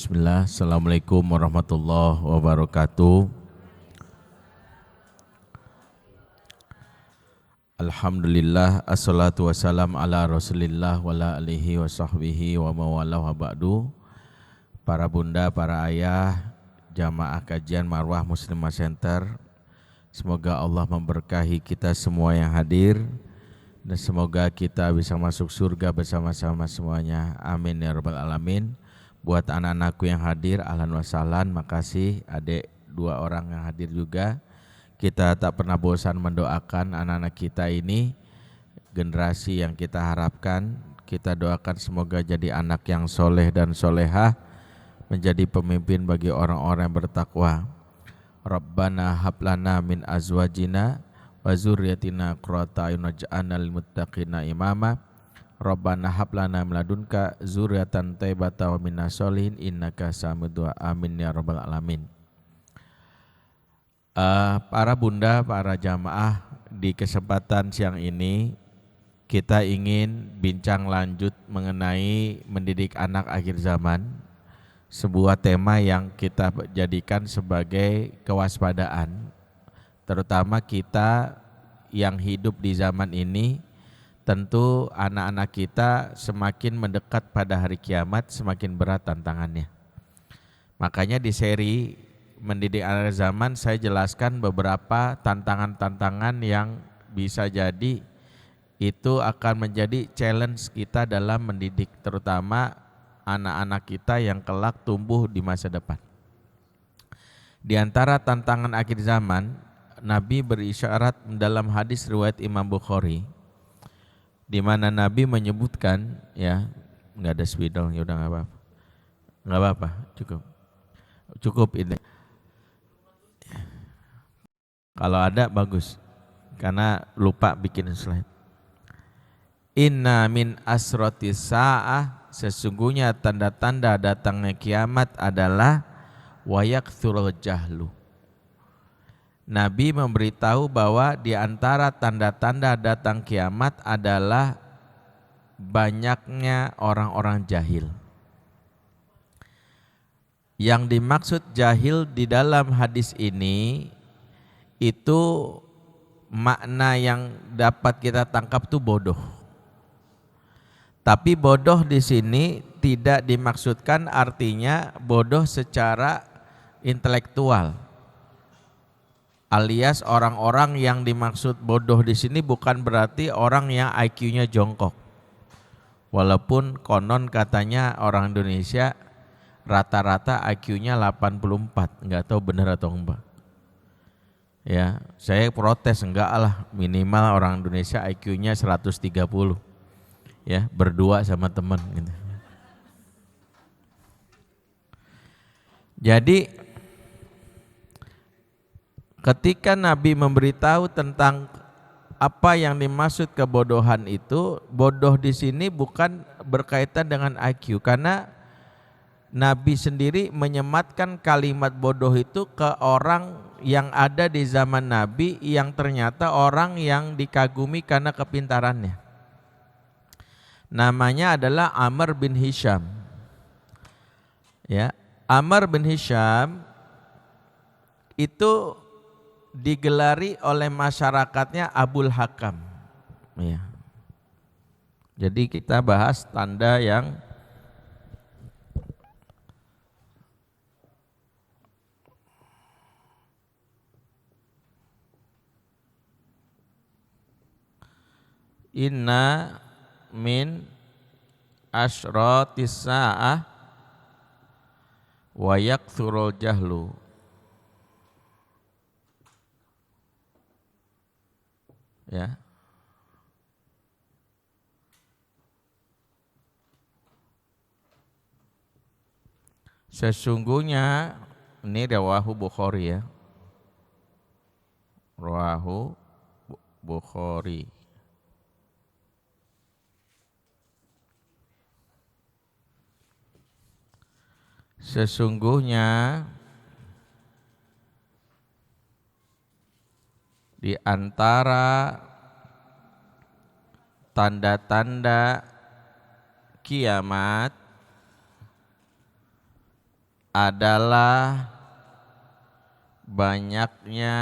Bismillah, Assalamualaikum warahmatullahi wabarakatuh. Alhamdulillah, assalatu wassalam ala rasulillah wa ala alihi wa sahbihi wa mawalah wa ba'du. Para bunda, para ayah, jamaah kajian Marwah Muslimah Center, semoga Allah memberkahi kita semua yang hadir dan semoga kita bisa masuk surga bersama-sama semuanya. Amin ya rabbal alamin. Buat anak-anakku yang hadir, ahlan wa sahlan, makasih adik 2 orang yang hadir juga. Kita tak pernah bosan mendoakan anak-anak kita ini, generasi yang kita harapkan. Kita doakan semoga jadi anak yang soleh dan solehah, menjadi pemimpin bagi orang-orang yang bertakwa. Rabbana hablana min azwajina wa zurriyatina qurrata a'yun waj'alna lil muttaqina imama. Rabbana hablana min ladunka dzurriatan thayyibatan wa minas sholihin innaka samid du'a. Amin ya rabbal alamin. Para bunda, para jamaah, di kesempatan siang ini kita ingin bincang lanjut mengenai mendidik anak akhir zaman, sebuah tema yang kita jadikan sebagai kewaspadaan, terutama kita yang hidup di zaman ini. Tentu anak-anak kita semakin mendekat pada hari kiamat, semakin berat tantangannya. Makanya di seri mendidik anak zaman saya jelaskan beberapa tantangan-tantangan yang bisa jadi itu akan menjadi challenge kita dalam mendidik, terutama anak-anak kita yang kelak tumbuh di masa depan. Di antara tantangan akhir zaman, Nabi berisyarat dalam hadis riwayat Imam Bukhari, di mana Nabi menyebutkan, ya nggak ada spidol, ya udah nggak apa-apa, cukup ini. Kalau ada bagus, karena lupa bikin slide. Inna min asroti sa'ah, sesungguhnya tanda-tanda datangnya kiamat adalah wayakthurul jahlu. Nabi memberitahu bahwa di antara tanda-tanda datang kiamat adalah banyaknya orang-orang jahil. Yang dimaksud jahil di dalam hadis ini itu makna yang dapat kita tangkap itu bodoh. Tapi bodoh di sini tidak dimaksudkan artinya bodoh secara intelektual. Alias orang-orang yang dimaksud bodoh di sini bukan berarti orang yang IQ-nya jongkok. Walaupun konon katanya orang Indonesia rata-rata IQ-nya 84, enggak tahu benar atau enggak. Ya, saya protes, enggak lah, minimal orang Indonesia IQ-nya 130. Ya, berdua sama teman gitu. Jadi ketika Nabi memberitahu tentang apa yang dimaksud kebodohan itu, bodoh di sini bukan berkaitan dengan IQ, karena Nabi sendiri menyematkan kalimat bodoh itu ke orang yang ada di zaman Nabi yang ternyata orang yang dikagumi karena kepintarannya. Namanya adalah Amr bin Hisham. Ya, Amr bin Hisham itu digelari oleh masyarakatnya Abul Hakam. Ya. Jadi kita bahas tanda yang inna min asyratis sa'ah wa yakthurul jahlu. Ya. Sesungguhnya ini rawahu Bukhari ya. Rawahu Bukhari. Sesungguhnya di antara tanda-tanda kiamat adalah banyaknya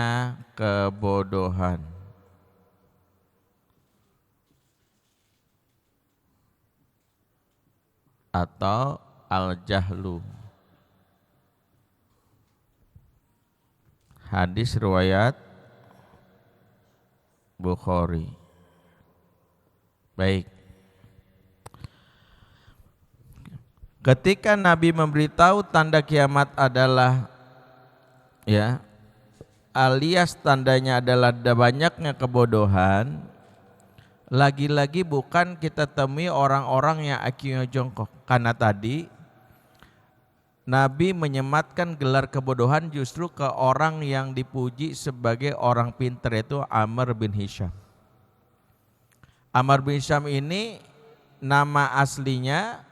kebodohan. Atau al-jahlu. Hadis riwayat Bukhari. Baik. Ketika Nabi memberitahu tanda kiamat adalah alias tandanya adalah banyaknya kebodohan, lagi-lagi bukan kita temui orang-orang yang IQ-nya jongkok. Karena tadi Nabi menyematkan gelar kebodohan justru ke orang yang dipuji sebagai orang pintar, yaitu Amr bin Hisham. Amr bin Hisham ini nama aslinya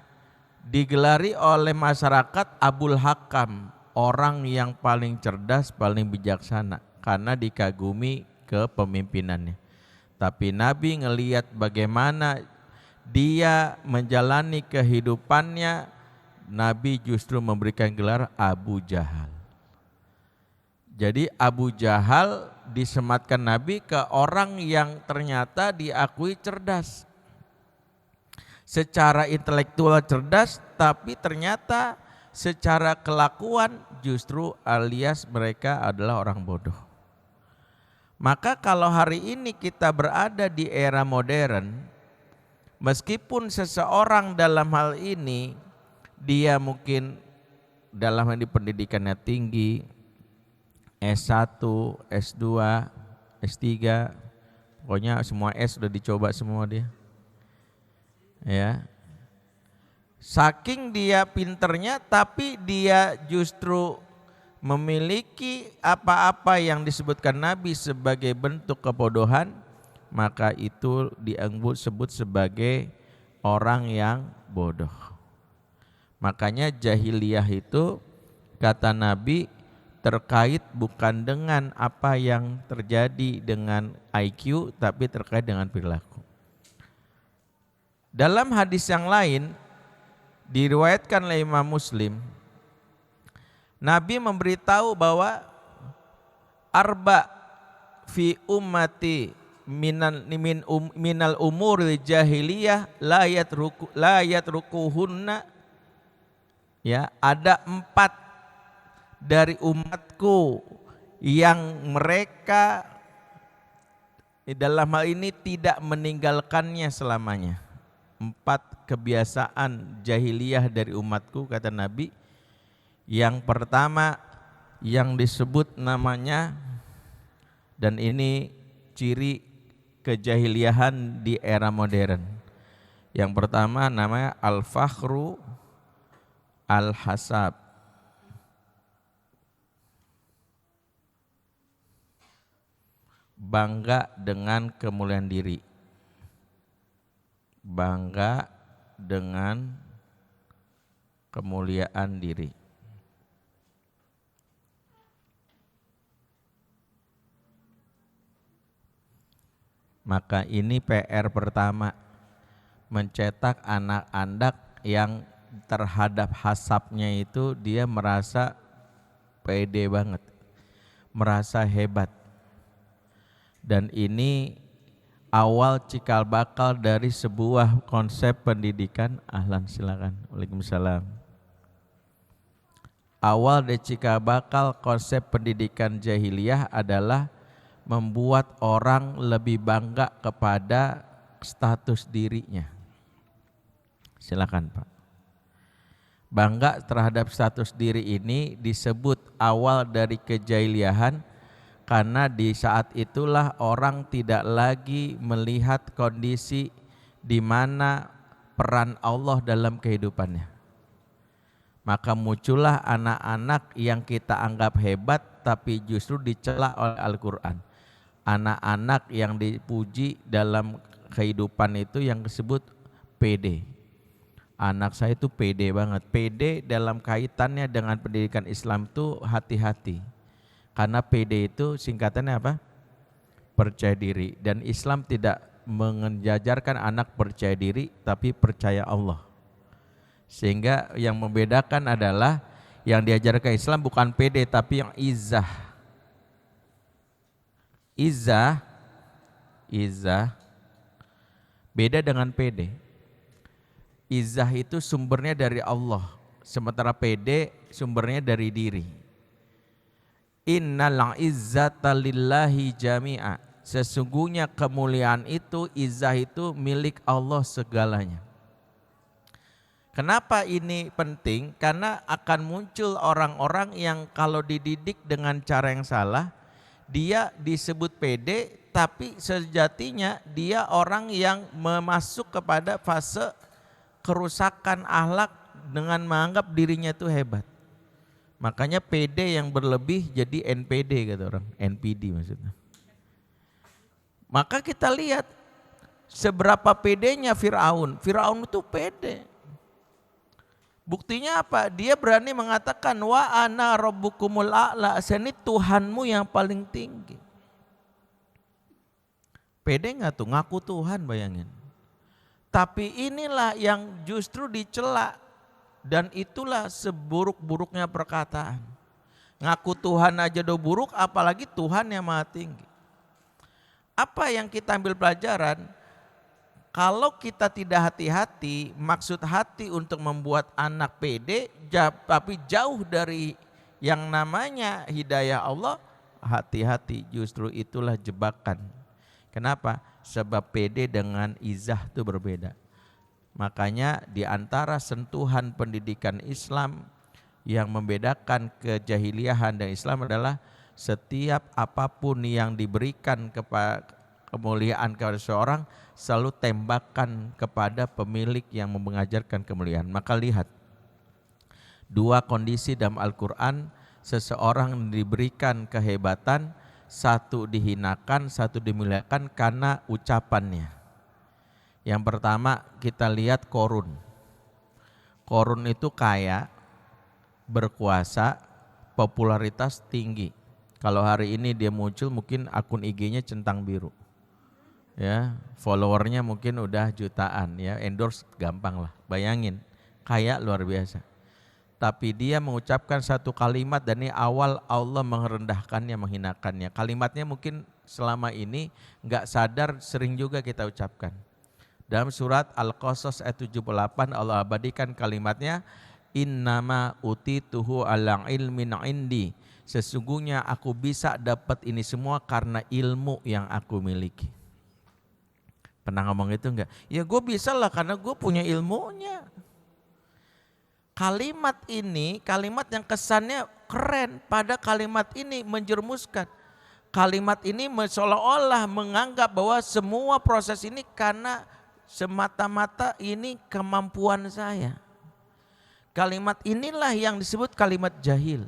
digelari oleh masyarakat Abul Hakam, orang yang paling cerdas, paling bijaksana, karena dikagumi kepemimpinannya. Tapi Nabi ngelihat bagaimana dia menjalani kehidupannya, Nabi justru memberikan gelar Abu Jahal. Jadi Abu Jahal disematkan Nabi ke orang yang ternyata diakui cerdas. Secara intelektual cerdas, tapi ternyata secara kelakuan justru alias mereka adalah orang bodoh. Maka kalau hari ini kita berada di era modern, meskipun seseorang dalam hal ini dia mungkin dalam hal ini pendidikannya tinggi, S1, S2, S3, pokoknya semua S sudah dicoba semua dia. Ya. Saking dia pinternya, tapi dia justru memiliki apa-apa yang disebutkan Nabi sebagai bentuk kebodohan, maka itu disebut sebagai orang yang bodoh. Makanya jahiliyah itu kata Nabi terkait bukan dengan apa yang terjadi dengan IQ, tapi terkait dengan perilaku. Dalam hadis yang lain diriwayatkan oleh Imam Muslim, Nabi memberitahu bahwa arba fi ummati minal umuril jahiliyah la yatrukuhunna, ada 4 dari umatku yang mereka dalam hal ini tidak meninggalkannya selamanya. 4 kebiasaan jahiliyah dari umatku kata Nabi. Yang pertama yang disebut namanya, dan ini ciri kejahiliahan di era modern. Yang pertama namanya al-fakhru al-hasab. Bangga dengan kemuliaan diri. Bangga dengan kemuliaan diri. Maka ini PR pertama, mencetak anak-anak yang terhadap hasabnya itu dia merasa pede banget, merasa hebat. Dan ini awal cikal bakal dari sebuah konsep pendidikan. Ahlan, silakan. Waalaikumsalam. Awal dari cikal bakal konsep pendidikan jahiliyah adalah membuat orang lebih bangga kepada status dirinya. Silakan Pak. Bangga terhadap status diri ini disebut awal dari kejahiliahan, karena di saat itulah orang tidak lagi melihat kondisi di mana peran Allah dalam kehidupannya. Maka muncullah anak-anak yang kita anggap hebat tapi justru dicela oleh Al-Quran. Anak-anak yang dipuji dalam kehidupan itu yang disebut pede. Anak saya itu pede banget. Pede dalam kaitannya dengan pendidikan Islam itu hati-hati. Karena PD itu singkatannya apa? Percaya diri. Dan Islam tidak mengajarkan anak percaya diri, tapi percaya Allah. Sehingga yang membedakan adalah Yang diajarkan Islam bukan pede tapi yang izzah. Izzah beda dengan pede. Izzah itu sumbernya dari Allah, sementara pede sumbernya dari diri. Innal izzata lillahi jami'a. Sesungguhnya kemuliaan itu, izzah itu milik Allah segalanya. Kenapa ini penting? Karena akan muncul orang-orang yang kalau dididik dengan cara yang salah, dia disebut pede, tapi sejatinya dia orang yang memasuk kepada fase kerusakan akhlak dengan menganggap dirinya itu hebat. Makanya PD yang berlebih jadi NPD kata orang, NPD maksudnya. Maka kita lihat seberapa pedenya Firaun. Firaun itu pede. Buktinya apa? Dia berani mengatakan wa ana rabbukumul a'la, saya ini Tuhanmu yang paling tinggi. Pede enggak tuh? Ngaku Tuhan, bayangin. Tapi inilah yang justru dicela dan itulah seburuk-buruknya perkataan. Ngaku Tuhan aja udah buruk, apalagi Tuhan yang maha tinggi. Apa yang kita ambil pelajaran? Kalau kita tidak hati-hati, maksud hati untuk membuat anak pede, tapi jauh dari yang namanya hidayah Allah, hati-hati, justru itulah jebakan. Kenapa? Sebab pede dengan izah itu berbeda. Makanya di antara sentuhan pendidikan Islam yang membedakan kejahiliahan dan Islam adalah setiap apapun yang diberikan kemuliaan kepada seorang selalu tembakan kepada pemilik yang mengajarkan kemuliaan. Maka lihat dua kondisi dalam Al-Quran, seseorang diberikan kehebatan, satu dihinakan, satu dimuliakan karena ucapannya. Yang pertama kita lihat Korun. Korun itu kaya, berkuasa, popularitas tinggi. Kalau hari ini dia muncul mungkin akun IG-nya centang biru. Ya, followernya mungkin udah jutaan ya, endorse gampang lah. Bayangin, kaya luar biasa. Tapi dia mengucapkan satu kalimat dan ini awal Allah merendahkannya, menghinakannya. Kalimatnya mungkin selama ini enggak sadar sering juga kita ucapkan. Dalam surat Al-Qasas ayat 78 Allah abadikan kalimatnya, innama utituhu ala ilmin indi. Sesungguhnya aku bisa dapat ini semua karena ilmu yang aku miliki. Pernah ngomong itu enggak? Ya gue bisa lah karena gue punya ilmunya. Kalimat ini, kalimat yang kesannya keren, pada kalimat ini menjerumuskan. Kalimat ini seolah-olah menganggap bahwa semua proses ini karena semata-mata ini kemampuan saya. Kalimat inilah yang disebut kalimat jahil.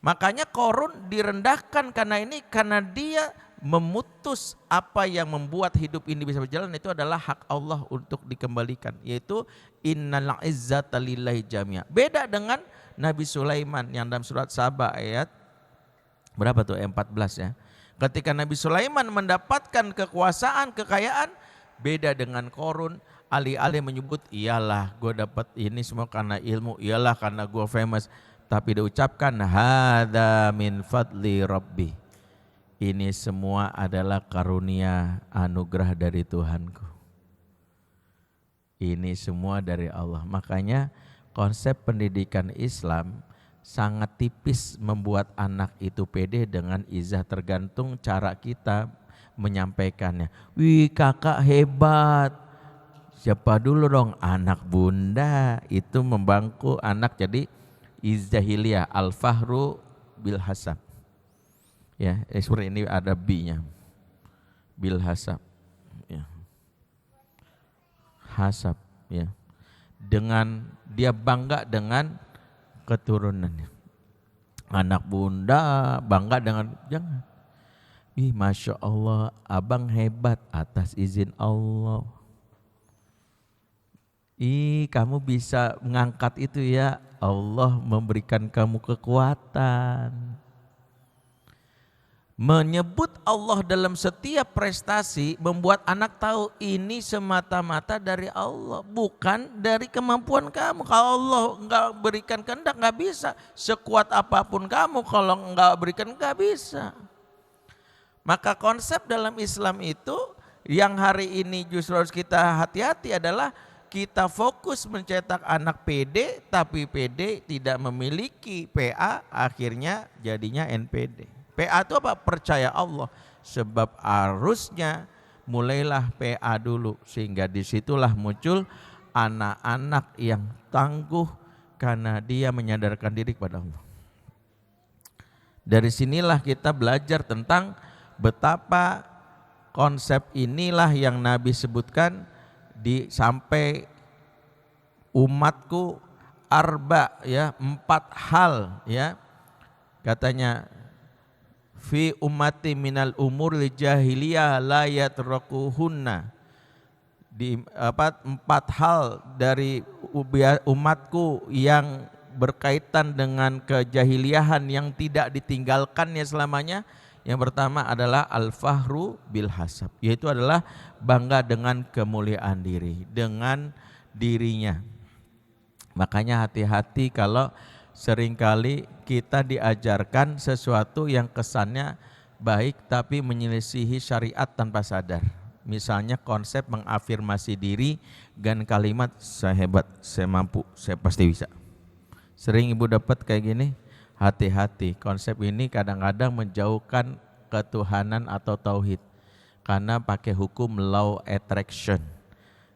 Makanya Korun direndahkan karena dia memutus apa yang membuat hidup ini bisa berjalan, itu adalah hak Allah untuk dikembalikan, yaitu innal izzata lillahi jami'a. Beda dengan Nabi Sulaiman yang dalam surat Saba ayat berapa tuh? 14 ya. Ketika Nabi Sulaiman mendapatkan kekuasaan, kekayaan, beda dengan Korun. Alih-alih menyebut iyalah gue dapat ini semua karena ilmu, iyalah karena gue famous, tapi diucapkan hadza min fadli rabbi. Ini semua adalah karunia anugerah dari Tuhanku. Ini semua dari Allah. Makanya konsep pendidikan Islam sangat tipis membuat anak itu pede dengan izah, tergantung cara kita menyampaikannya. Wih kakak hebat. Siapa dulu dong? Anak bunda. Itu membangku anak jadi izahiliyah. Al-fahru bil hasab. Ya, seperti ini ada B-nya. Bil hasab. Ya. Hasab, ya. Dengan dia bangga dengan keturunannya. Anak bunda bangga dengan, jangan. Ih, Masya Allah, abang hebat atas izin Allah. Ih, kamu bisa mengangkat itu ya, Allah memberikan kamu kekuatan. Menyebut Allah dalam setiap prestasi membuat anak tahu ini semata-mata dari Allah, bukan dari kemampuan kamu. Kalau Allah enggak berikan kehendak enggak bisa. Sekuat apapun kamu kalau enggak berikan enggak bisa. Maka konsep dalam Islam itu yang hari ini justru harus kita hati-hati adalah kita fokus mencetak anak PD, tapi PD tidak memiliki PA, akhirnya jadinya NPD. PA itu apa? Percaya Allah. Sebab harusnya mulailah PA dulu, sehingga disitulah muncul anak-anak yang tangguh karena dia menyadarkan diri kepada Allah. Dari sinilah kita belajar tentang betapa konsep inilah yang Nabi sebutkan sampai umatku arba, ya, 4 hal, ya, katanya fi ummati minal umur jahiliyah la yatrakuhunna, di 4 hal dari umatku yang berkaitan dengan kejahiliahan yang tidak ditinggalkannya selamanya. Yang pertama adalah al-fahru bil hasab, yaitu adalah bangga dengan kemuliaan diri, dengan dirinya. Makanya hati-hati kalau seringkali kita diajarkan sesuatu yang kesannya baik tapi menyelisihi syariat tanpa sadar. Misalnya konsep mengafirmasi diri dan kalimat saya hebat, saya mampu, saya pasti bisa. Sering ibu dapat kayak gini, hati-hati. Konsep ini kadang-kadang menjauhkan ketuhanan atau tauhid karena pakai hukum law attraction.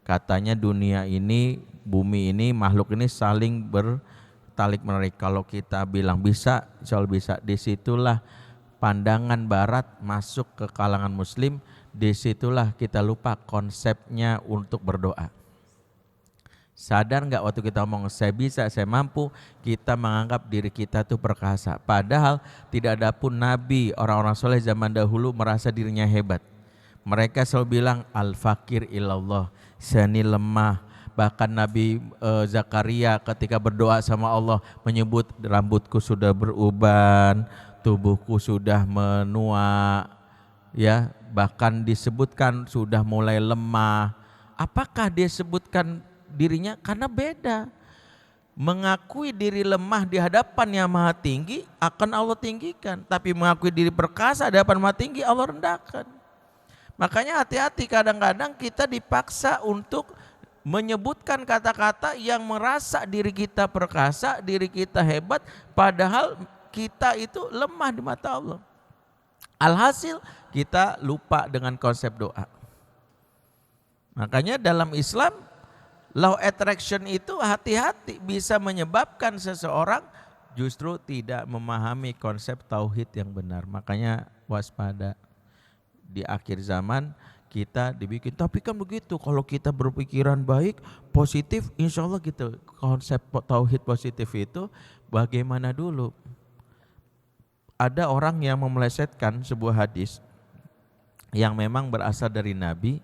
Katanya dunia ini, bumi ini, makhluk ini saling bertalik menarik. Kalau kita bilang bisa, insya Allah bisa. Disitulah pandangan barat masuk ke kalangan muslim. Disitulah kita lupa konsepnya untuk berdoa. Sadar nggak waktu kita ngomong saya bisa, saya mampu, kita menganggap diri kita itu perkasa. Padahal tidak ada pun nabi, orang-orang soleh zaman dahulu merasa dirinya hebat. Mereka selalu bilang al-fakir ilallah, saya ini lemah. Bahkan Nabi Zakaria ketika berdoa sama Allah menyebut rambutku sudah beruban, tubuhku sudah menua, ya, bahkan disebutkan sudah mulai lemah. Apakah dia sebutkan dirinya? Karena beda. Mengakui diri lemah di hadapan yang maha tinggi akan Allah tinggikan, tapi mengakui diri perkasa di hadapan maha tinggi Allah rendahkan. Makanya hati-hati, kadang-kadang kita dipaksa untuk menyebutkan kata-kata yang merasa diri kita perkasa, diri kita hebat, padahal kita itu lemah di mata Allah. Alhasil kita lupa dengan konsep doa. Makanya dalam Islam law attraction itu hati-hati, bisa menyebabkan seseorang justru tidak memahami konsep tauhid yang benar. Makanya waspada. Di akhir zaman kita dibikin, tapi kan begitu, kalau kita berpikiran baik, positif, insya Allah gitu. Konsep tauhid positif itu bagaimana dulu? Ada orang yang memelesetkan sebuah hadis yang memang berasal dari Nabi,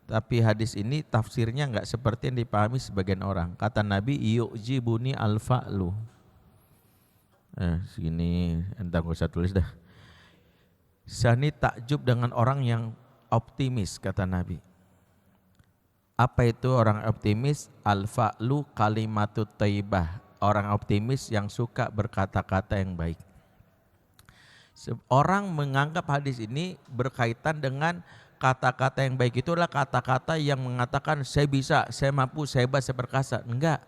tapi hadis ini tafsirnya enggak seperti yang dipahami sebagian orang. Kata Nabi, yu'jibuni al-fa'lu. Sini entar gak usah tulis dah. Saya ini takjub dengan orang yang optimis, kata Nabi. Apa itu orang optimis? Al-fa'lu kalimatut thayyibah. Orang optimis yang suka berkata-kata yang baik. Orang menganggap hadis ini berkaitan dengan kata-kata yang baik itu adalah kata-kata yang mengatakan saya bisa, saya mampu, saya hebat, saya perkasa. Enggak.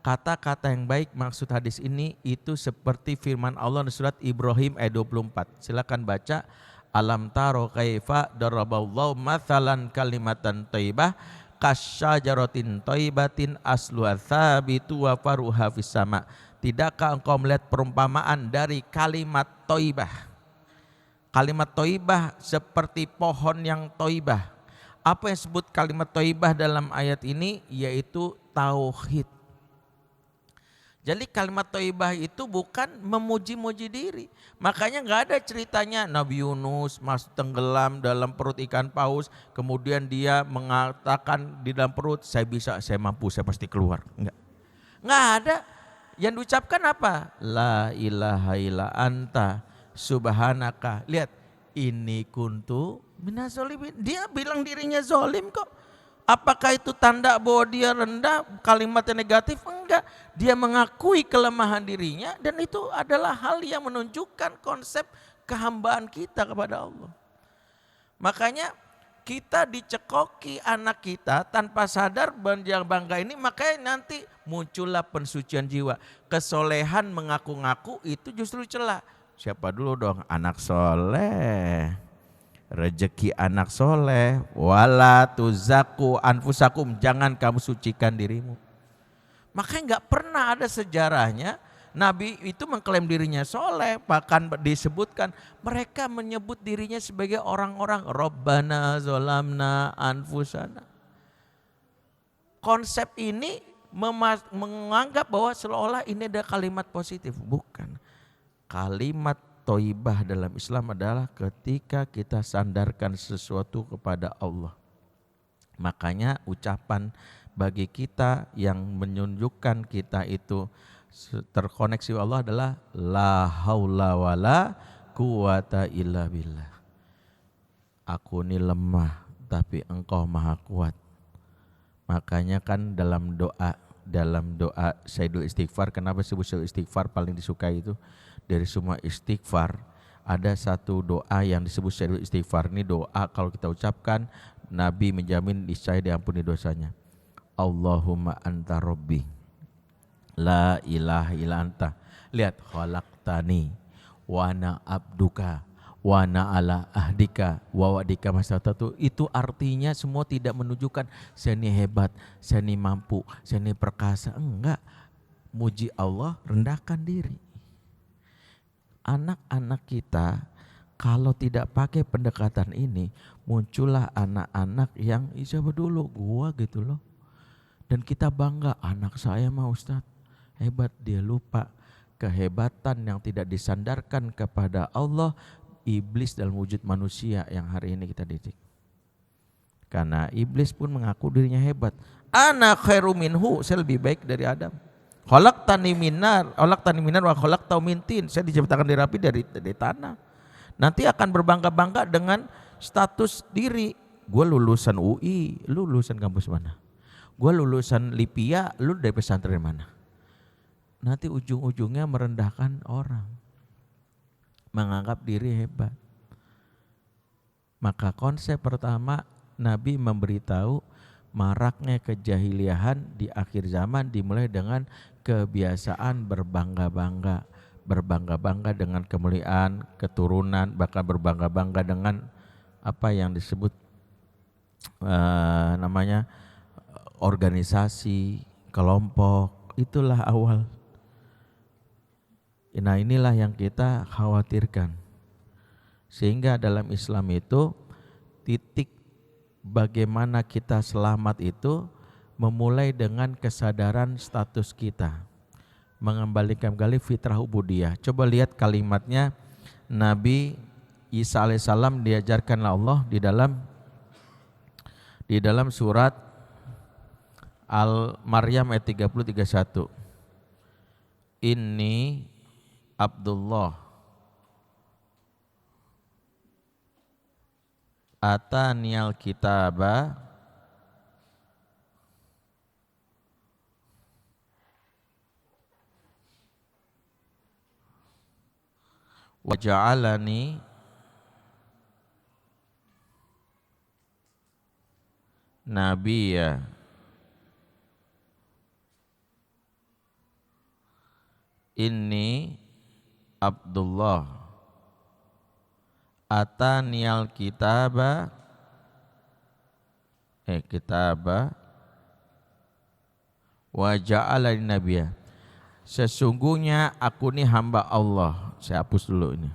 Kata-kata yang baik maksud hadis ini itu seperti firman Allah di surat Ibrahim ayat 24. Silakan baca. Alam taro kaifa daraballahu mathalan kalimatan thayyibah kasyajaratin thayyibatin asluha tsabitu wa faruha fis sama. Tidakkah engkau melihat perumpamaan dari kalimat thayyibah? Kalimat thayyibah seperti pohon yang thayyibah. Apa yang disebut kalimat thayyibah dalam ayat ini? Yaitu tauhid. Jadi kalimat thayyibah itu bukan memuji-muji diri. Makanya nggak ada ceritanya Nabi Yunus masuk tenggelam dalam perut ikan paus, kemudian dia mengatakan di dalam perut, saya bisa, saya mampu, saya pasti keluar. Nggak ada. Yang diucapkan apa? La ilaha illa anta subhanaka. Lihat, Inni kuntu minazolimin. Dia bilang dirinya zolim kok. Apakah itu tanda bahwa dia rendah, kalimatnya negatif? Enggak. Dia mengakui kelemahan dirinya dan itu adalah hal yang menunjukkan konsep kehambaan kita kepada Allah. Makanya kita dicekoki anak kita tanpa sadar bangga ini, makanya nanti muncullah pensucian jiwa. Kesolehan mengaku-ngaku itu justru celah. Siapa dulu dong? Anak soleh. Rezeki anak soleh. Wala tuzaku anfusakum. Jangan kamu sucikan dirimu. Makanya gak pernah ada sejarahnya Nabi itu mengklaim dirinya soleh. Bahkan disebutkan mereka menyebut dirinya sebagai orang-orang Rabbana zolamna anfusana. Konsep ini menganggap bahwa seolah-olah ini ada kalimat positif. Bukan. Kalimat thayyibah dalam Islam adalah ketika kita sandarkan sesuatu kepada Allah. Makanya ucapan bagi kita yang menunjukkan kita itu terkoneksi Allah adalah la haula wala quwata illa billah. Aku ini lemah tapi engkau maha kuat. Makanya kan dalam doa Sayyidul Istighfar, kenapa disebut Sayyidul Istighfar paling disukai itu? Dari semua istighfar ada satu doa yang disebut Sayyidul Istighfar. Ini doa kalau kita ucapkan Nabi menjamin niscaya diampuni dosanya. Allahumma anta rabbi la ilaha illa anta. Lihat, khalaqtani wa ana abduka wa ana ala ahdika wa wa'dika mastata'tu. Itu artinya semua tidak menunjukkan saya ini hebat, saya ini mampu, saya ini perkasa. Enggak. Muji Allah, rendahkan diri. Anak-anak kita kalau tidak pakai pendekatan ini, muncullah anak-anak yang siapa dulu gua gitu loh. Dan kita bangga, anak saya mah Ustadz hebat. Dia lupa kehebatan yang tidak disandarkan kepada Allah, iblis dalam wujud manusia yang hari ini kita didik. Karena iblis pun mengaku dirinya hebat. Ana khairu minhu, saya lebih baik dari Adam. Khalaqtani minar wa khalaqtahu min tin. Saya diciptakan dari api, dari tanah. Nanti akan berbangga-bangga dengan status diri. Gue lulusan UI, lu lulusan kampus mana? Gue lulusan Lipia, lu dari pesantren mana? Nanti ujung-ujungnya merendahkan orang. Menganggap diri hebat. Maka konsep pertama Nabi memberitahu maraknya kejahiliahan di akhir zaman dimulai dengan kebiasaan berbangga-bangga dengan kemuliaan, keturunan, bahkan berbangga-bangga dengan apa yang disebut organisasi, kelompok. Itulah awal. Nah, inilah yang kita khawatirkan. Sehingga dalam Islam itu titik bagaimana kita selamat itu memulai dengan kesadaran status kita, mengembalikan kembali fitrah ubudiyah. Coba lihat kalimatnya Nabi Isa alaihissalam diajarkan Allah di dalam surat Al-Maryam ayat 30-31. Inni Abdullah ataniyal kitaba wa ja'alani nabiyya. Inni Abdullah ataniyal kitaba wa ja'alani nabiyya. Sesungguhnya aku ini hamba Allah. Saya hapus dulu ini.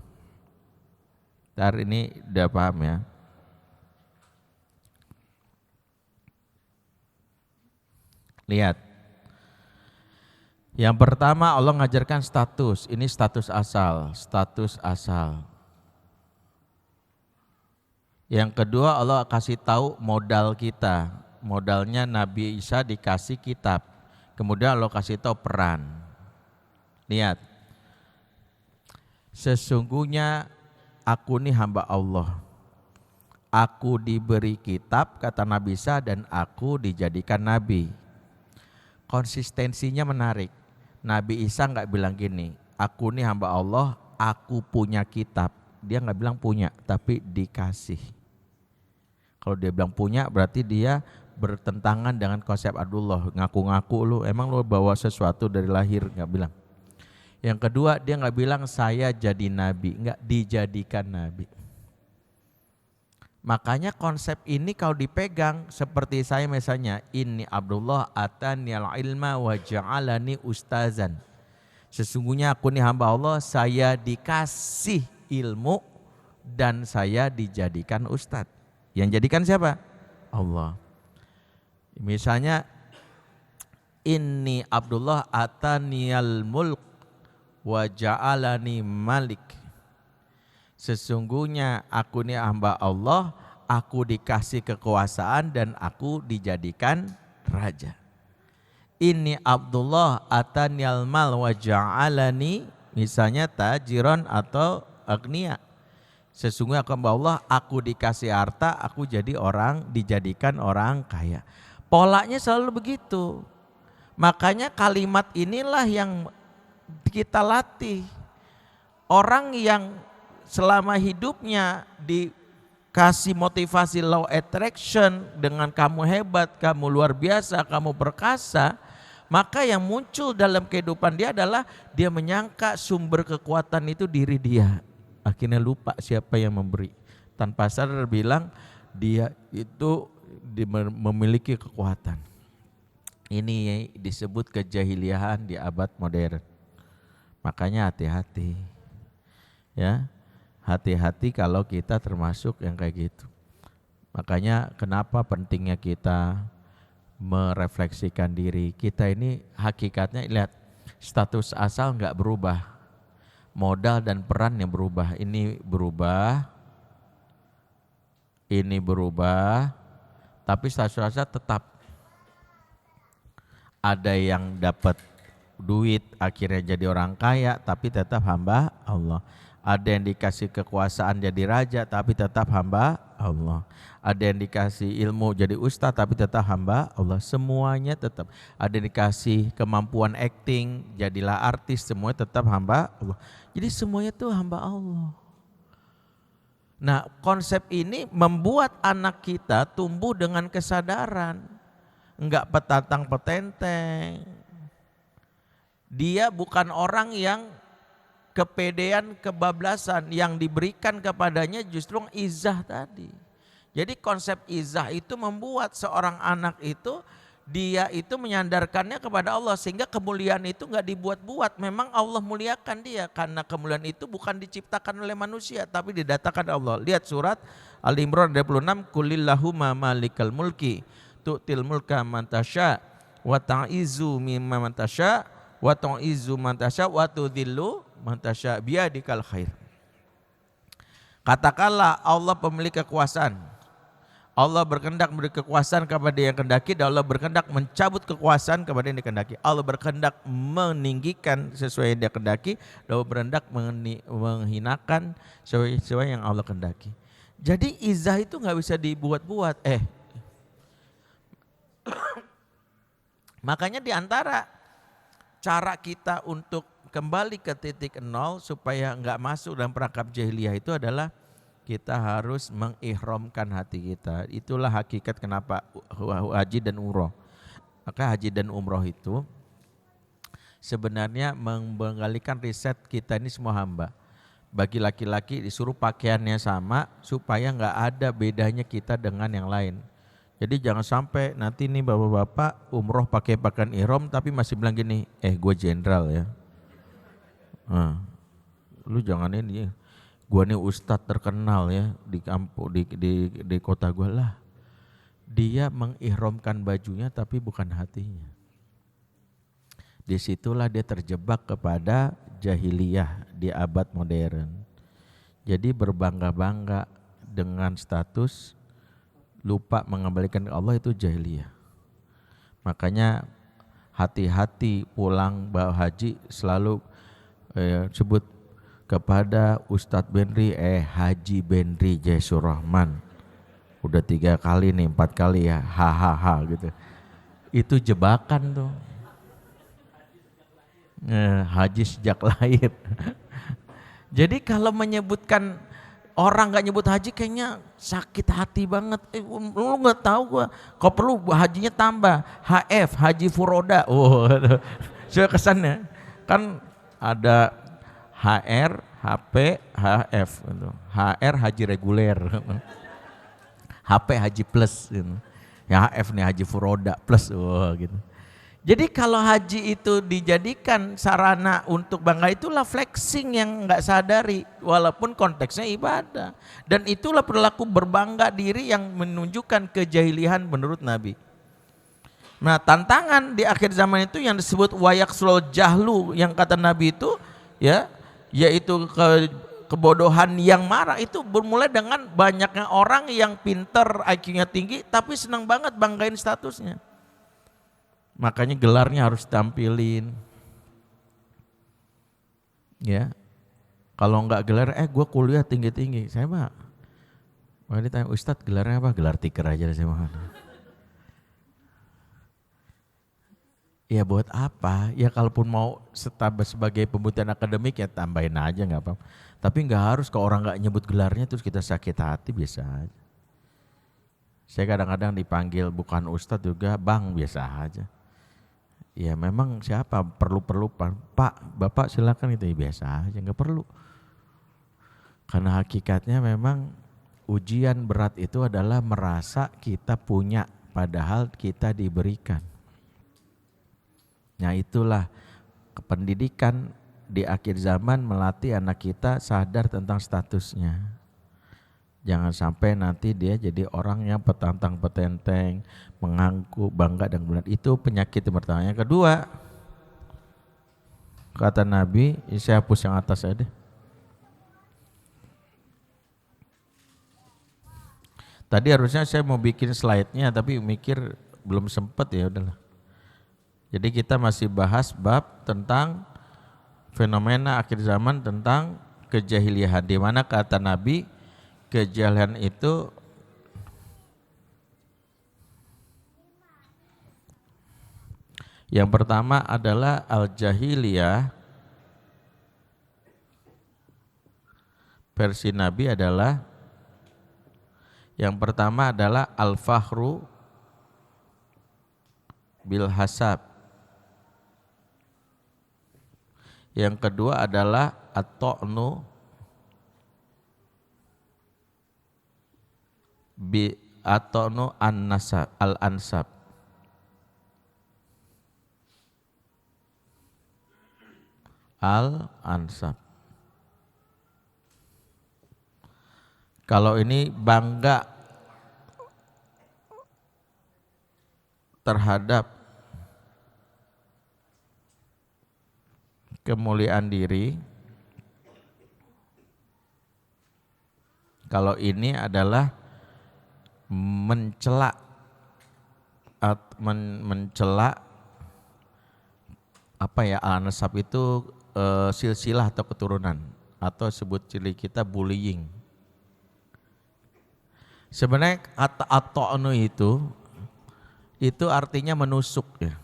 Ntar ini udah paham ya. Lihat. Yang pertama Allah ngajarkan status. Ini status asal. Yang kedua Allah kasih tahu modal kita. Modalnya Nabi Isa dikasih kitab. Kemudian Allah kasih tahu peran. Lihat. Sesungguhnya aku nih hamba Allah. Aku diberi kitab, kata Nabi Isa, dan aku dijadikan nabi. Konsistensinya menarik. Nabi Isa nggak bilang gini, aku nih hamba Allah, aku punya kitab. Dia nggak bilang punya, tapi dikasih. Kalau dia bilang punya, berarti dia bertentangan dengan konsep Abdullah. Ngaku-ngaku lu, emang lu bawa sesuatu dari lahir, nggak bilang. Yang kedua, dia nggak bilang saya jadi nabi, nggak, dijadikan nabi. Makanya konsep ini kalau dipegang seperti saya misalnya, ini Abdullah ataniyal ilma wa ja'alani ustazan. Sesungguhnya aku ini hamba Allah, saya dikasih ilmu dan saya dijadikan ustaz. Yang jadikan siapa? Allah. Misalnya, ini Abdullah ataniyal mulk wa ja'alani malik. Sesungguhnya aku ini hamba Allah, aku dikasih kekuasaan dan aku dijadikan raja. Ini Abdullah ataniyal mal wa ja'alani, misalnya tajiran atau agniya. Sesungguhnya aku hamba Allah, aku dikasih harta, aku jadi orang, dijadikan orang kaya. Polanya selalu begitu. Makanya kalimat inilah yang kita latih. Orang yang selama hidupnya dikasih motivasi law attraction dengan kamu hebat, kamu luar biasa, kamu perkasa, maka yang muncul dalam kehidupan dia adalah dia menyangka sumber kekuatan itu diri dia. Akhirnya lupa siapa yang memberi. Tanpa sadar bilang dia itu memiliki kekuatan. Ini disebut kejahiliahan di abad modern. Makanya hati-hati. Ya. Hati-hati kalau kita termasuk yang kayak gitu. Makanya kenapa pentingnya kita merefleksikan diri. Kita ini hakikatnya lihat, status asal enggak berubah. Modal dan peran yang berubah. Ini berubah. Ini berubah. Tapi status asal tetap. Ada yang dapat duit akhirnya jadi orang kaya tapi tetap hamba Allah. Ada yang dikasih kekuasaan jadi raja tapi tetap hamba Allah. Ada yang dikasih ilmu jadi ustaz tapi tetap hamba Allah. Semuanya tetap. Ada yang dikasih kemampuan acting, jadilah artis, semuanya tetap hamba Allah. Jadi semuanya itu hamba Allah. Nah, konsep ini membuat anak kita tumbuh dengan kesadaran. Enggak petantang petenteng. Dia bukan orang yang kepedean, kebablasan, yang diberikan kepadanya justru izah tadi. Jadi konsep izah itu membuat seorang anak itu, dia itu menyandarkannya kepada Allah sehingga kemuliaan itu enggak dibuat-buat. Memang Allah muliakan dia karena kemuliaan itu bukan diciptakan oleh manusia tapi didatangkan Allah. Lihat surat Al-Imran 26, Qulillahumma malikal mulki tu'til mulka man tasya wa ta'izu mimman tasya wa tu'izzu man tasya wa tudhillu man tasya biyadikal khair. Katakanlah Allah pemilik kekuasaan. Allah berkehendak memberi kekuasaan kepada yang kehendaki dan Allah berkehendak mencabut kekuasaan kepada yang dikehendaki. Allah berkehendak meninggikan sesuai yang dia kehendaki dan Allah berkehendak menghinakan sesuai yang Allah kehendaki. Jadi izah itu enggak bisa dibuat-buat. Makanya di antara cara kita untuk kembali ke titik nol supaya enggak masuk dalam perangkap jahiliyah itu adalah kita harus mengihramkan hati kita. Itulah hakikat kenapa haji dan umroh. Maka haji dan umroh itu sebenarnya menggalikan riset kita ini semua hamba. Bagi laki-laki disuruh pakaiannya sama supaya enggak ada bedanya kita dengan yang lain. Jadi jangan sampai nanti nih bapak-bapak umroh pakai pakaian ihram tapi masih bilang gini, gue jenderal ya. Lu jangan ini, gue nih ustadz terkenal ya di kampung di kota gue lah. Dia mengihramkan bajunya tapi bukan hatinya. Disitulah dia terjebak kepada jahiliyah di abad modern. Jadi berbangga-bangga dengan status, lupa mengembalikan ke Allah itu jahiliyah. Makanya hati-hati pulang bawa haji selalu sebut kepada Ustadz Benri, Haji Benri Jaisurrahman. Udah 3 kali nih, 4 kali ya, hahaha gitu. Itu jebakan tuh. Haji sejak lahir. Jadi kalau menyebutkan orang nggak nyebut haji kayaknya sakit hati banget. Lu nggak tahu gua. Kau perlu hajinya tambah HF, Haji Furoda. Oh, saya kesannya kan ada HR, HP, HF. HR haji reguler, HP haji plus. Gitu. Ya HF nih Haji Furoda plus. Oh, gitu. Jadi kalau haji itu dijadikan sarana untuk bangga, itulah flexing yang nggak sadari walaupun konteksnya ibadah. Dan itulah perilaku berbangga diri yang menunjukkan kejahilian menurut Nabi. Nah, tantangan di akhir zaman itu yang disebut wayaksul jahlu, yang kata Nabi itu ya, yaitu kebodohan yang marah, itu bermulai dengan banyaknya orang yang pinter, IQ-nya tinggi tapi senang banget banggain statusnya. Makanya gelarnya harus tampilin. Ya. Kalau enggak gelar, gue kuliah tinggi-tinggi. Saya mah, ditanya, Ustadz gelarnya apa? Gelar tiker aja saya mah. Ya buat apa? Ya kalaupun mau sebagai pembuktian akademik ya tambahin aja nggak apa-apa. Tapi nggak harus kalau orang nggak nyebut gelarnya terus kita sakit hati, biasa aja. Saya kadang-kadang dipanggil bukan Ustadz juga, Bang, biasa aja. Ya memang siapa perlu Pak, Bapak silakan, itu ya biasa aja, nggak perlu. Karena hakikatnya memang ujian berat itu adalah merasa kita punya padahal kita diberikan. Nah itulah pendidikan di akhir zaman melatih anak kita sadar tentang statusnya. Jangan sampai nanti dia jadi orang yang petantang petenteng, mengaku bangga dan benar. Itu penyakit yang pertama. Yang kedua, kata Nabi, saya hapus yang atas aja deh. Tadi harusnya saya mau bikin slide-nya tapi mikir belum sempat, ya udahlah. Jadi kita masih bahas bab tentang fenomena akhir zaman tentang kejahilian, di mana kata Nabi kejahilian itu yang pertama adalah al-jahiliyah, versi Nabi adalah yang pertama adalah al-fakhru bil hasab. Yang kedua adalah at-ta'nu bi at-ta'nu an-nasab al-ansab. Al-ansab. Kalau ini bangga terhadap kemuliaan diri, kalau ini adalah mencela apa ya, al-nasab itu silsilah atau keturunan, atau sebut ciri kita bullying. Sebenarnya at-ta'nu itu artinya menusuk ya.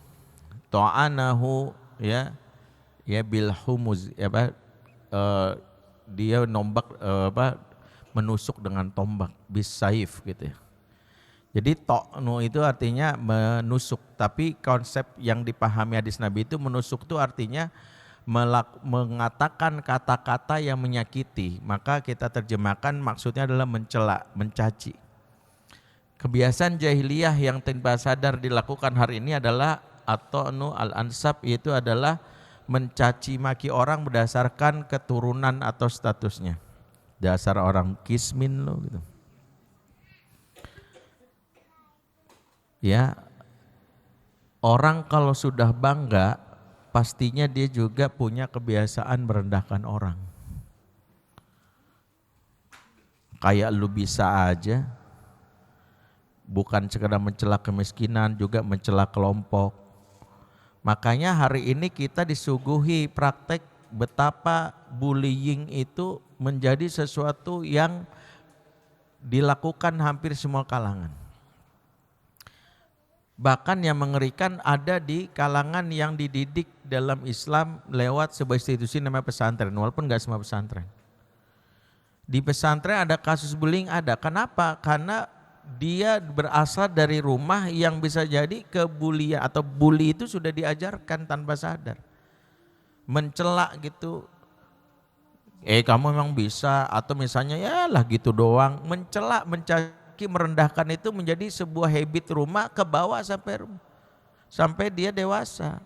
Ta'anahu ya bil humuz, dia nombak menusuk dengan tombak, bis saif gitu ya. Jadi ta'nu itu artinya menusuk, tapi konsep yang dipahami hadis Nabi itu menusuk itu artinya mengatakan kata-kata yang menyakiti, maka kita terjemahkan maksudnya adalah mencela, mencaci. Kebiasaan jahiliyah yang tanpa sadar dilakukan hari ini adalah at-ta'nu al-ansab, yaitu adalah mencaci maki orang berdasarkan keturunan atau statusnya. Dasar orang kismin lo gitu. Ya, orang kalau sudah bangga pastinya dia juga punya kebiasaan merendahkan orang. Kayak lu bisa aja, bukan sekedar mencela kemiskinan, juga mencela kelompok. Makanya hari ini kita disuguhi praktek betapa bullying itu menjadi sesuatu yang dilakukan hampir semua kalangan. Bahkan yang mengerikan ada di kalangan yang dididik dalam Islam lewat sebuah institusi namanya pesantren, walaupun nggak semua pesantren. Di pesantren ada kasus bullying ada. Kenapa? Karena dia berasal dari rumah yang bisa jadi kebulian atau bully itu sudah diajarkan tanpa sadar. Mencela gitu. Kamu memang bisa, atau misalnya ya lah gitu doang. Mencela, mencaci, merendahkan itu menjadi sebuah habit rumah ke bawah sampai dia dewasa.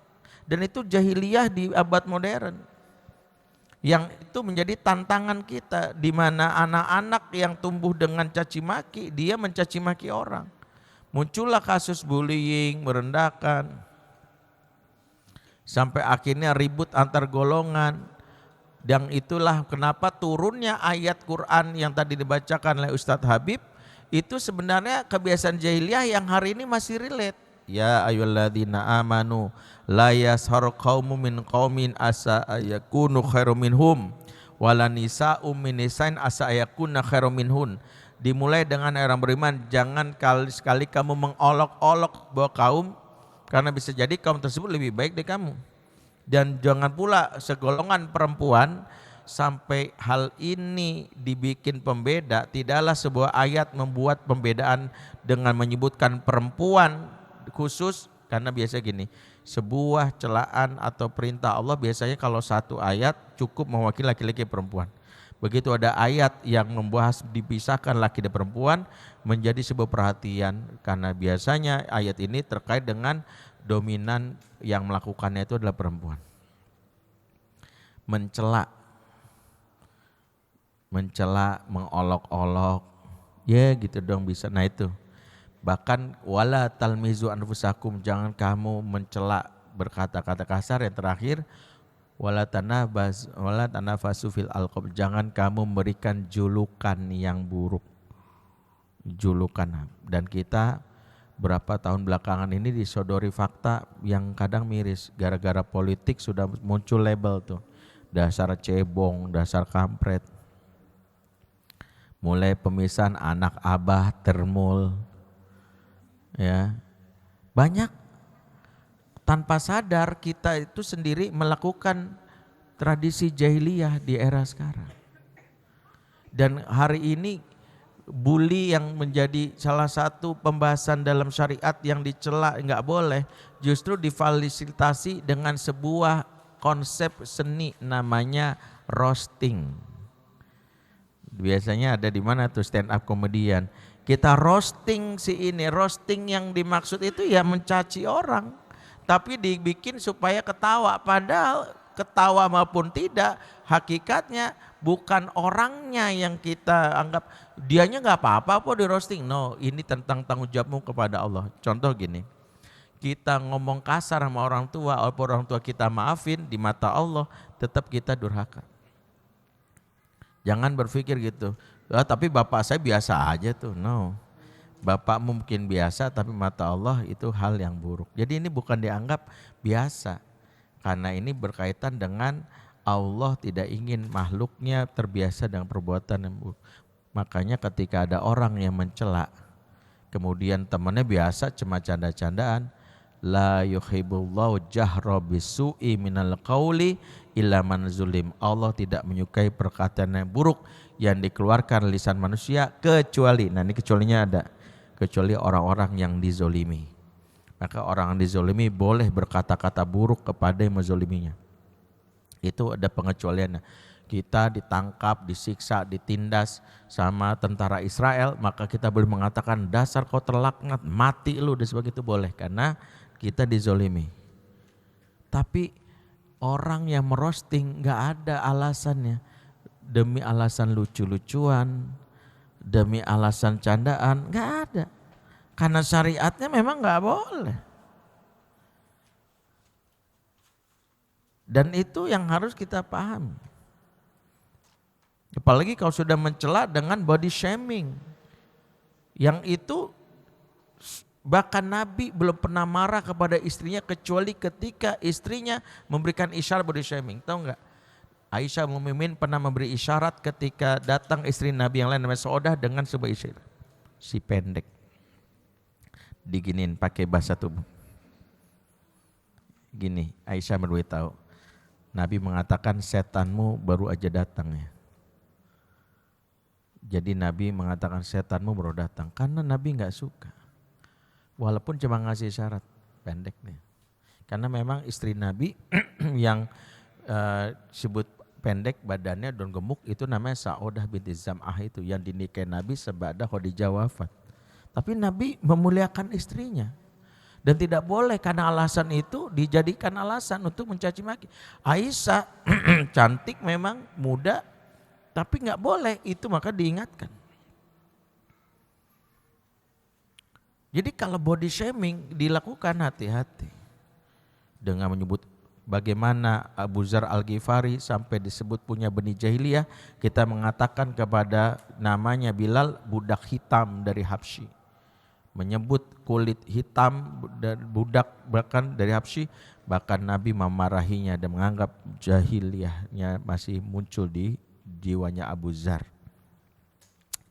Dan itu jahiliyah di abad modern. Yang itu menjadi tantangan kita, di mana anak-anak yang tumbuh dengan caci maki, dia mencaci maki orang. Muncullah kasus bullying, merendahkan, sampai akhirnya ribut antar golongan. Dan itulah kenapa turunnya ayat Quran yang tadi dibacakan oleh Ustadz Habib, itu sebenarnya kebiasaan jahiliyah yang hari ini masih relate. Ya ayyuhalladzina amanu la yashar qaumun min qaumin asa ayakunu khairum minhum wala nisa'um min nisa'in asa ayakunna khairum minhun. Dimulai dengan orang beriman, jangan kali-sekali kamu mengolok-olok bahwa kaum, karena bisa jadi kaum tersebut lebih baik dari kamu. Dan jangan pula segolongan perempuan, sampai hal ini dibikin pembeda. Tidaklah sebuah ayat membuat pembedaan dengan menyebutkan perempuan khusus, karena biasa gini, sebuah celaan atau perintah Allah biasanya kalau satu ayat cukup mewakili laki-laki perempuan. Begitu ada ayat yang membahas dipisahkan laki dan perempuan, menjadi sebuah perhatian, karena biasanya ayat ini terkait dengan dominan yang melakukannya itu adalah perempuan. Mencela, mengolok-olok, ya gitu dong bisa. Nah itu. Bahkan wala talmizu anfusakum, jangan kamu mencela, berkata-kata kasar. Yang terakhir wala tanafasu fil alqab, jangan kamu memberikan julukan yang buruk. Julukan. Dan kita berapa tahun belakangan ini disodori fakta yang kadang miris, gara-gara politik sudah muncul label tuh, dasar cebong, dasar kampret. Mulai pemisahan anak abah, termul, ya banyak. Tanpa sadar kita itu sendiri melakukan tradisi jahiliyah di era sekarang. Dan hari ini bully yang menjadi salah satu pembahasan dalam syariat yang dicela enggak boleh, justru difasilitasi dengan sebuah konsep seni namanya roasting. Biasanya ada di mana tuh stand up komedian. Kita roasting si ini, roasting yang dimaksud itu ya mencaci orang, tapi dibikin supaya ketawa, padahal ketawa maupun tidak, hakikatnya bukan orangnya yang kita anggap, dianya nggak apa-apa kok di roasting. No, ini tentang tanggung jawabmu kepada Allah. Contoh gini, kita ngomong kasar sama orang tua, walaupun orang tua kita maafin, di mata Allah tetap kita durhaka. Jangan berpikir gitu, tapi bapak saya biasa aja tuh. No, bapak mungkin biasa, tapi mata Allah itu hal yang buruk. Jadi ini bukan dianggap biasa, karena ini berkaitan dengan Allah tidak ingin makhluknya terbiasa dengan perbuatan yang buruk. Makanya ketika ada orang yang mencela, kemudian temannya biasa cuma canda-candaan, la yuhibbullahu jahra bisu'i minal qauli illa man zulim. Allah tidak menyukai perkataan yang buruk yang dikeluarkan lisan manusia, kecuali, nah ini kecualinya ada, kecuali orang-orang yang dizolimi. Maka orang yang dizolimi boleh berkata-kata buruk kepada yang menzoliminya. Itu ada pengecualiannya. Kita ditangkap, disiksa, ditindas sama tentara Israel, maka kita boleh mengatakan dasar kau terlaknat, mati lu, dan sebagainya, itu boleh karena kita dizolimi. Tapi orang yang merosting gak ada alasannya, demi alasan lucu-lucuan, demi alasan candaan, gak ada. Karena syariatnya memang gak boleh. Dan itu yang harus kita pahami. Apalagi kalau sudah mencela dengan body shaming. Yang itu bahkan Nabi belum pernah marah kepada istrinya kecuali ketika istrinya memberikan isyarat body shaming. Tahu enggak? Aisyah Mu'minin pernah memberi isyarat ketika datang istri Nabi yang lain namanya Saudah dengan sebuah isyarat. Si pendek. Diginin pakai bahasa tubuh. Gini, Aisyah beritahu. Nabi mengatakan setanmu baru aja datang ya. Jadi Nabi mengatakan setanmu baru datang. Karena Nabi gak suka. Walaupun cuma ngasih isyarat. Pendek nih. Karena memang istri Nabi yang sebut pendek badannya dan gemuk itu namanya Saudah binti Zam'ah itu yang dinikahi Nabi sebada Khadijah wafat. Tapi Nabi memuliakan istrinya dan tidak boleh karena alasan itu dijadikan alasan untuk mencaci maki. Aisyah cantik memang muda tapi nggak boleh itu, maka diingatkan. Jadi kalau body shaming dilakukan hati-hati dengan menyebut bagaimana Abu Dzar Al-Ghifari sampai disebut punya benih jahiliyah, kita mengatakan kepada namanya Bilal budak hitam dari Habsyi. Menyebut kulit hitam dan budak bahkan dari Habsyi, bahkan Nabi memarahinya dan menganggap jahiliyahnya masih muncul di jiwanya Abu Dzar.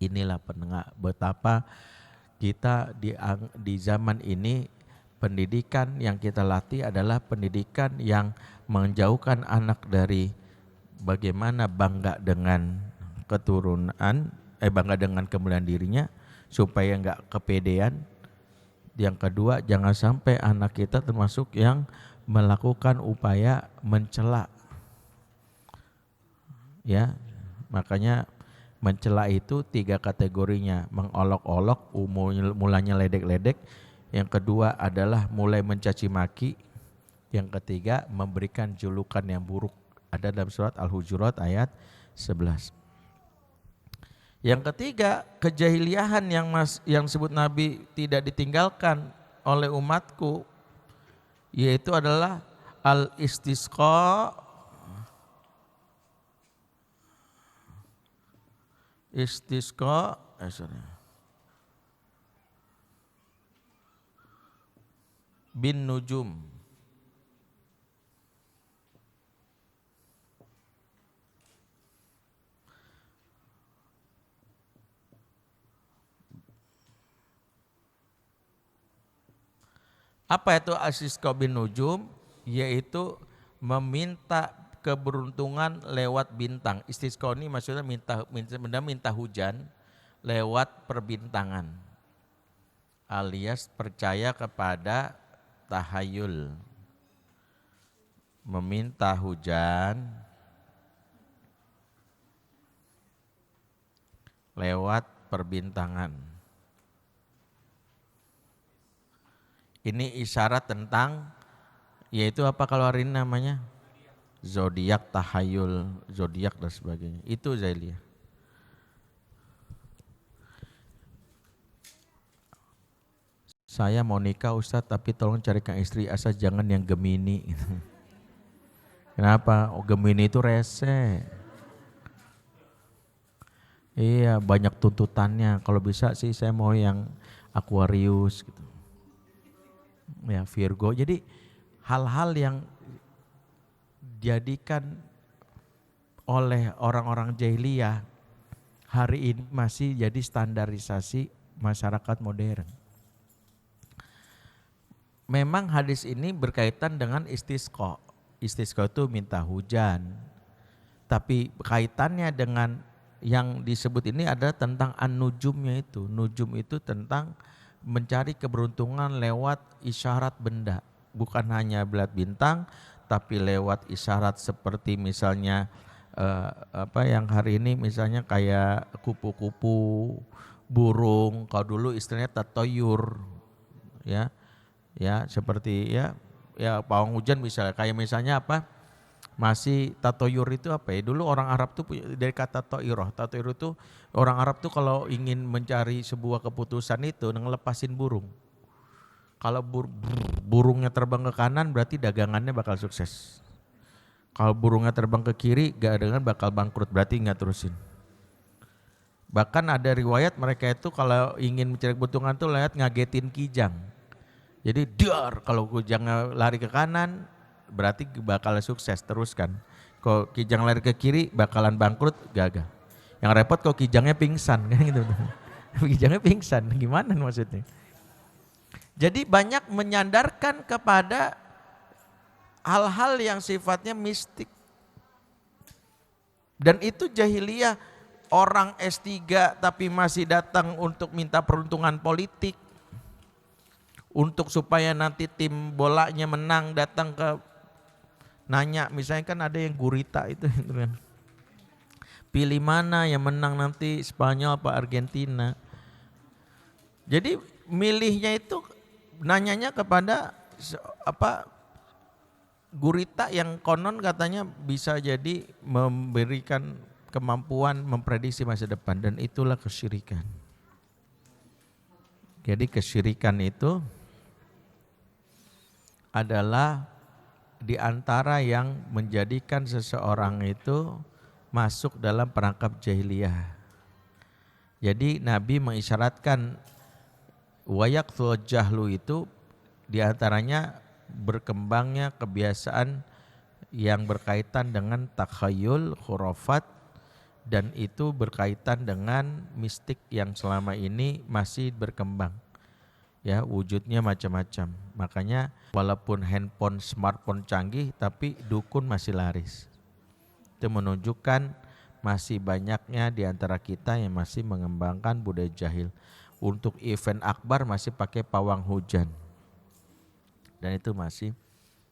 Inilah pendengar betapa kita di zaman ini pendidikan yang kita latih adalah pendidikan yang menjauhkan anak dari bagaimana bangga dengan keturunan, bangga dengan kemuliaan dirinya supaya enggak kepedean. Yang kedua, jangan sampai anak kita termasuk yang melakukan upaya mencela. Ya, makanya mencela itu 3 kategorinya, mengolok-olok, mulanya ledek-ledek. Yang kedua adalah mulai mencaci maki. Yang ketiga memberikan julukan yang buruk. Ada dalam surat Al-Hujurat ayat 11. Yang ketiga, kejahiliahan yang disebut Nabi tidak ditinggalkan oleh umatku, yaitu adalah al-istisqa, bin nujum. Apa itu istisqa bin nujum? Yaitu meminta keberuntungan lewat bintang. Istisqa ini maksudnya minta hujan lewat perbintangan, alias percaya kepada tahayul, meminta hujan lewat perbintangan. Ini isyarat tentang, yaitu apa kalau hari ini namanya? Zodiak, tahayul, zodiak dan sebagainya. Itu jahiliyah. Saya mau nikah Ustadz, tapi tolong carikan istri asal jangan yang Gemini. Kenapa? Oh, Gemini itu rese. Iya, banyak tuntutannya. Kalau bisa sih saya mau yang Aquarius gitu. Ya, Virgo. Jadi hal-hal yang dijadikan oleh orang-orang jahiliyah hari ini masih jadi standarisasi masyarakat modern. Memang hadis ini berkaitan dengan istisqa. Istisqa itu minta hujan. Tapi kaitannya dengan yang disebut ini adalah tentang an-nujumnya itu. Nujum itu tentang mencari keberuntungan lewat isyarat benda. Bukan hanya belat bintang, tapi lewat isyarat seperti misalnya apa yang hari ini misalnya kayak kupu-kupu, burung. Kalau dulu istilahnya tatoyur, ya. Ya seperti ya pawang hujan misalnya, kayak misalnya apa, masih tatoyur itu apa ya, dulu orang Arab tuh dari kata toiroh. Tatoyur itu orang Arab tuh kalau ingin mencari sebuah keputusan itu ngelepasin burung. Kalau burungnya terbang ke kanan berarti dagangannya bakal sukses. Kalau burungnya terbang ke kiri dagangan bakal bangkrut, berarti nggak terusin. Bahkan ada riwayat mereka itu kalau ingin mencari keuntungan tuh lihat ngagetin kijang. Jadi dar, kalau jangan lari ke kanan berarti bakal sukses, teruskan. Kalau kijang lari ke kiri bakalan bangkrut, gagal. Yang repot kalau kijangnya pingsan kan gitu. Kijangnya pingsan, gimana maksudnya? Jadi banyak menyandarkan kepada hal-hal yang sifatnya mistik. Dan itu jahiliyah, orang S3 tapi masih datang untuk minta peruntungan politik. Untuk supaya nanti tim bolanya menang, datang ke nanya, misalnya kan ada yang gurita itu kan. Pilih mana yang menang nanti, Spanyol apa Argentina. Jadi milihnya itu nanyanya kepada gurita yang konon katanya bisa jadi memberikan kemampuan memprediksi masa depan, dan itulah kesyirikan. Jadi kesyirikan itu adalah di antara yang menjadikan seseorang itu masuk dalam perangkap jahiliyah. Jadi Nabi mengisyaratkan wayaqtul jahlu itu di antaranya berkembangnya kebiasaan yang berkaitan dengan takhayul, khurafat, dan itu berkaitan dengan mistik yang selama ini masih berkembang. Ya, wujudnya macam-macam. Makanya walaupun handphone, smartphone canggih, tapi dukun masih laris. Itu menunjukkan masih banyaknya di antara kita yang masih mengembangkan budaya jahil. Untuk event akbar masih pakai pawang hujan. Dan itu masih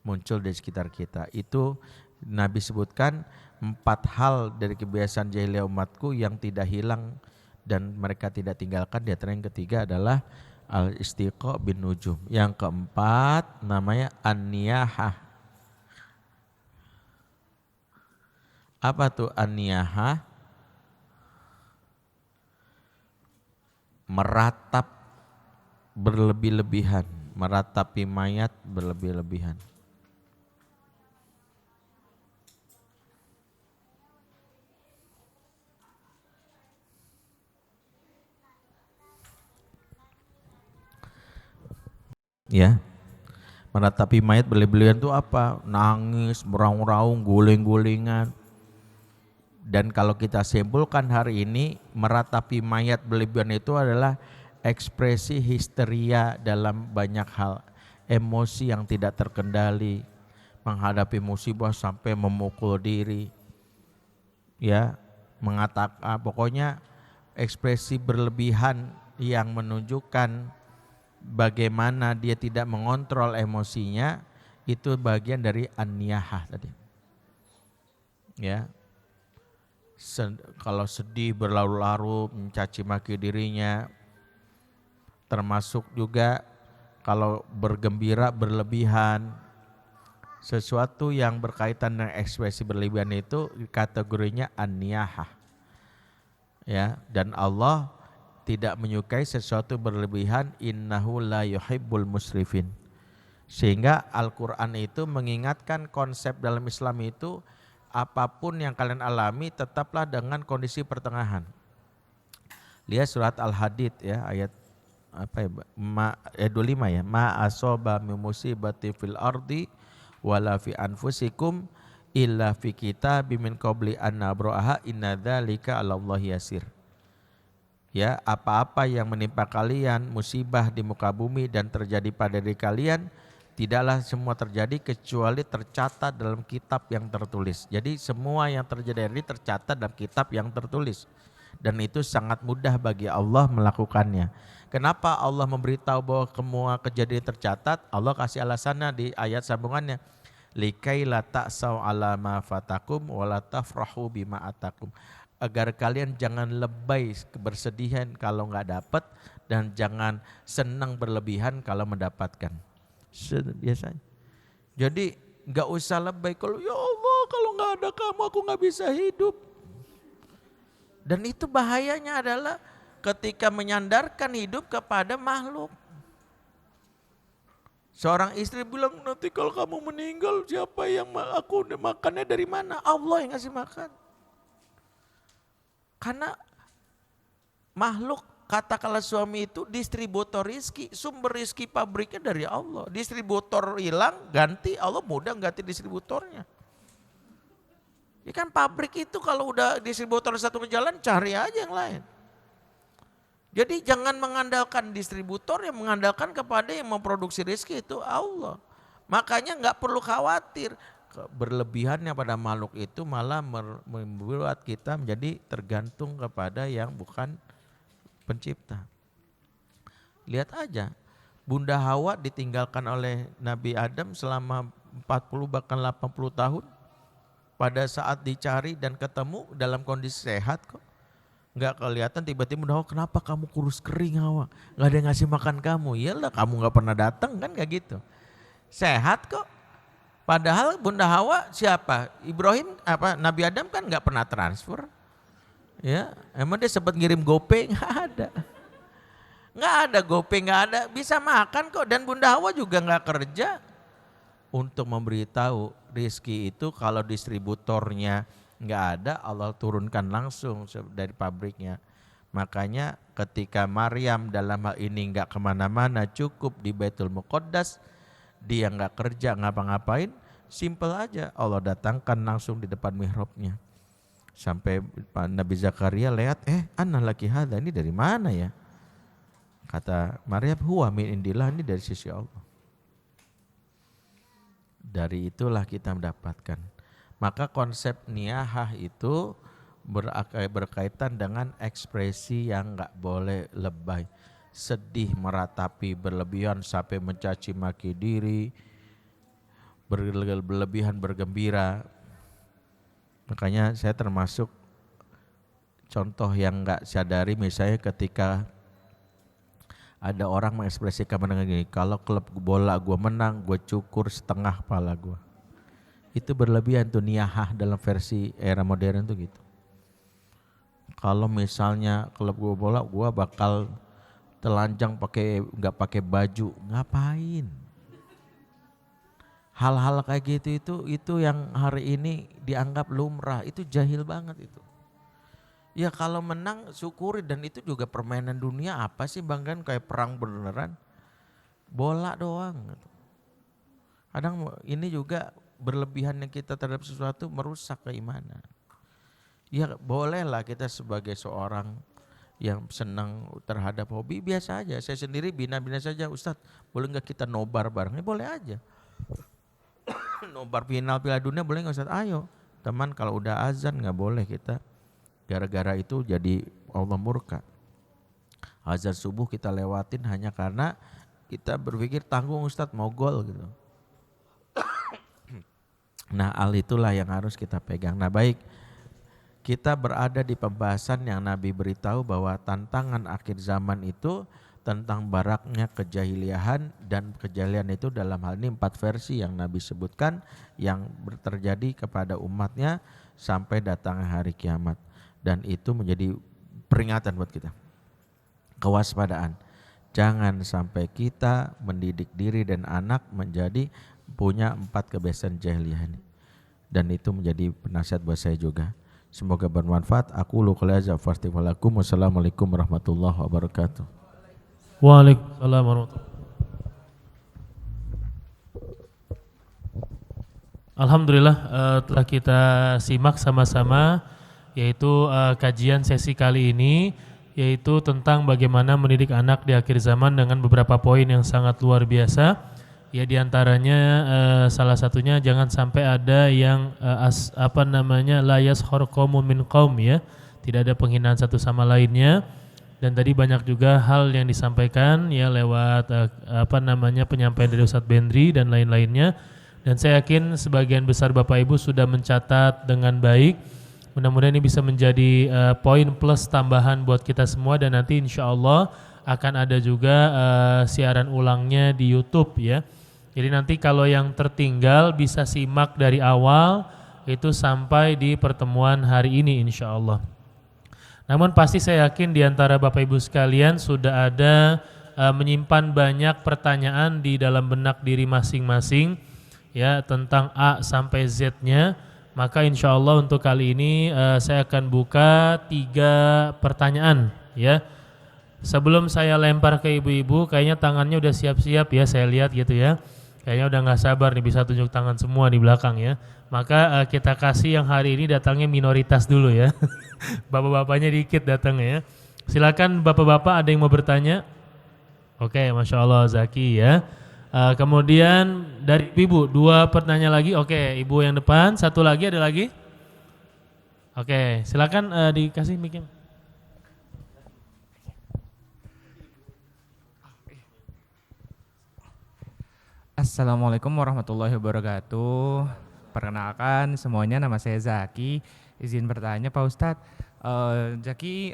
muncul di sekitar kita. Itu Nabi sebutkan 4 hal dari kebiasaan jahiliyah umatku yang tidak hilang dan mereka tidak tinggalkan. Di antara yang ketiga adalah al-istiqa bin nujum. Yang keempat namanya an-niyahah. Apa tuh an-niyahah? Meratap berlebih-lebihan, meratapi mayat berlebih-lebihan. Ya, meratapi mayat berlebihan itu apa? Nangis, meraung-raung, guling-gulingan. Dan kalau kita simpulkan hari ini, meratapi mayat berlebihan itu adalah ekspresi histeria dalam banyak hal. Emosi yang tidak terkendali, menghadapi musibah sampai memukul diri. Ya, mengatakan pokoknya ekspresi berlebihan yang menunjukkan bagaimana dia tidak mengontrol emosinya, itu bagian dari an-niyahah tadi. Ya. Kalau sedih berlarut-larut mencaci maki dirinya, termasuk juga kalau bergembira berlebihan, sesuatu yang berkaitan dengan ekspresi berlebihan itu kategorinya an-niyahah. Ya, dan Allah tidak menyukai sesuatu berlebihan, innahu la yuhibbul musrifin. Sehingga Al-Quran itu mengingatkan konsep dalam Islam itu, apapun yang kalian alami tetaplah dengan kondisi pertengahan. Lihat surat Al-Hadid ya, ayat apa ya, 25 ya, ma asoba min musibati fil ardi wala fi anfusikum illa fi kitabim min qabli an nabraha inna dzalika 'alallahi yasir. Ya, apa-apa yang menimpa kalian musibah di muka bumi dan terjadi pada diri kalian, tidaklah semua terjadi kecuali tercatat dalam kitab yang tertulis. Jadi semua yang terjadi ini tercatat dalam kitab yang tertulis. Dan itu sangat mudah bagi Allah melakukannya. Kenapa Allah memberitahu bahwa semua kejadian tercatat? Allah kasih alasannya di ayat sambungannya. Likai la ta'saw ala ma fatakum wa la tafrahu bima atakum. Agar kalian jangan lebay bersedihan kalau enggak dapat, dan jangan senang berlebihan kalau mendapatkan. Biasanya. Jadi nggak usah lebay, kalau ya Allah kalau nggak ada kamu aku nggak bisa hidup. Dan itu bahayanya adalah ketika menyandarkan hidup kepada makhluk. Seorang istri bilang, nanti kalau kamu meninggal siapa yang aku makannya dari mana? Allah yang ngasih makan. Karena makhluk, katakanlah suami itu distributor rizki, sumber rizki pabriknya dari Allah. Distributor hilang, ganti, Allah mudah ganti distributornya. Ya kan pabrik itu kalau udah distributor satu jalan, cari aja yang lain. Jadi jangan mengandalkan distributor, yang mengandalkan kepada yang memproduksi rezeki itu Allah. Makanya nggak perlu khawatir. Berlebihannya pada makhluk itu malah membuat kita menjadi tergantung kepada yang bukan pencipta. Lihat aja, Bunda Hawa ditinggalkan oleh Nabi Adam selama 40 bahkan 80 tahun. Pada saat dicari dan ketemu dalam kondisi sehat kok. Nggak kelihatan, tiba-tiba Bunda Hawa, kenapa kamu kurus kering Hawa? Nggak ada yang ngasih makan kamu. Iyalah, kamu nggak pernah datang kan, nggak gitu. Sehat kok. Padahal Bunda Hawa siapa? Ibrahim Nabi Adam kan nggak pernah transfer. Ya, emang dia sempat ngirim GoPay? Nggak ada. Nggak ada GoPay, nggak ada. Bisa makan kok, dan Bunda Hawa juga nggak kerja untuk memberitahu rezeki itu kalau distributornya nggak ada, Allah turunkan langsung dari pabriknya. Makanya ketika Maryam dalam hal ini nggak kemana-mana, cukup di Baitul Muqaddas, dia nggak kerja ngapa-ngapain, simple aja Allah datangkan langsung di depan mihrabnya. Sampai Nabi Zakaria lihat, anna laki hadza, ini dari mana ya? Kata Maryam, huwa min indillah, ini dari sisi Allah. Dari itulah kita mendapatkan. Maka konsep niyahah itu berkaitan dengan ekspresi yang nggak boleh lebay. Sedih meratapi berlebihan sampai mencaci maki diri, berlebihan bergembira. Makanya saya termasuk contoh yang nggak sadari, misalnya ketika ada orang mengekspresikan dengan gini, kalau klub bola gue menang, gue cukur setengah pala gue. Itu berlebihan tuh, niyahah dalam versi era modern tuh gitu. Kalau misalnya klub bola gue bakal telanjang nggak pakai baju, ngapain? Hal-hal kayak gitu itu yang hari ini dianggap lumrah, itu jahil banget itu. Ya kalau menang syukuri, dan itu juga permainan dunia, apa sih banggaan kayak perang beneran? Bola doang gitu. Kadang ini juga berlebihannya kita terhadap sesuatu merusak keimanan. Ya bolehlah kita sebagai seorang yang senang terhadap hobi, biasa aja. Saya sendiri bina-bina saja, Ustadz boleh nggak kita nobar bareng? Boleh aja. Nobar final Piala Dunia boleh nggak Ustadz? Ayo teman, kalau udah azan nggak boleh kita. Gara-gara itu jadi Allah murka. Azan subuh kita lewatin hanya karena kita berpikir tanggung Ustadz mau gol gitu. Nah hal itulah yang harus kita pegang. Nah baik, kita berada di pembahasan yang Nabi beritahu bahwa tantangan akhir zaman itu tentang baraknya kejahiliahan, dan kejahilian itu dalam hal ini 4 versi yang Nabi sebutkan yang terjadi kepada umatnya sampai datangnya hari kiamat. Dan itu menjadi peringatan buat kita, kewaspadaan. Jangan sampai kita mendidik diri dan anak menjadi punya 4 kebiasaan jahiliyah ini. Dan itu menjadi penasihat buat saya juga. Semoga bermanfaat. Aku qouli hadza wa astaghfirullakum. Wassalamualaikum warahmatullahi wabarakatuh. Waalaikumsalam warahmatullahi wabarakatuh. Alhamdulillah, telah kita simak sama-sama yaitu kajian sesi kali ini, yaitu tentang bagaimana mendidik anak di akhir zaman dengan beberapa poin yang sangat luar biasa. Ya diantaranya salah satunya jangan sampai ada yang la yaskhar qaumun min qaum, ya. Tidak ada penghinaan satu sama lainnya. Dan tadi banyak juga hal yang disampaikan ya lewat penyampaian dari Ustadz Bendri dan lain-lainnya. Dan saya yakin sebagian besar Bapak Ibu sudah mencatat dengan baik. Mudah-mudahan ini bisa menjadi poin plus tambahan buat kita semua, dan nanti insya Allah akan ada juga siaran ulangnya di YouTube ya. Jadi nanti kalau yang tertinggal bisa simak dari awal itu sampai di pertemuan hari ini insya Allah. Namun pasti saya yakin di antara Bapak Ibu sekalian sudah ada menyimpan banyak pertanyaan di dalam benak diri masing-masing ya tentang A sampai Z-nya. Maka insya Allah untuk kali ini saya akan buka 3 pertanyaan ya. Sebelum saya lempar ke ibu-ibu, kayaknya tangannya udah siap-siap ya, saya lihat gitu ya. Kayaknya udah nggak sabar nih bisa tunjuk tangan semua di belakang ya. Maka kita kasih yang hari ini datangnya minoritas dulu ya. Bapak-bapaknya dikit datangnya ya. Silakan bapak-bapak ada yang mau bertanya? Oke, Masya Allah Zaki ya. Kemudian dari ibu 2 pertanyaan lagi. Oke, ibu yang depan, 1 lagi ada lagi? Oke, silakan dikasih mic-nya. Assalamualaikum warahmatullahi wabarakatuh. Perkenalkan semuanya, nama saya Zaki. Izin bertanya Pak Ustadz, Zaki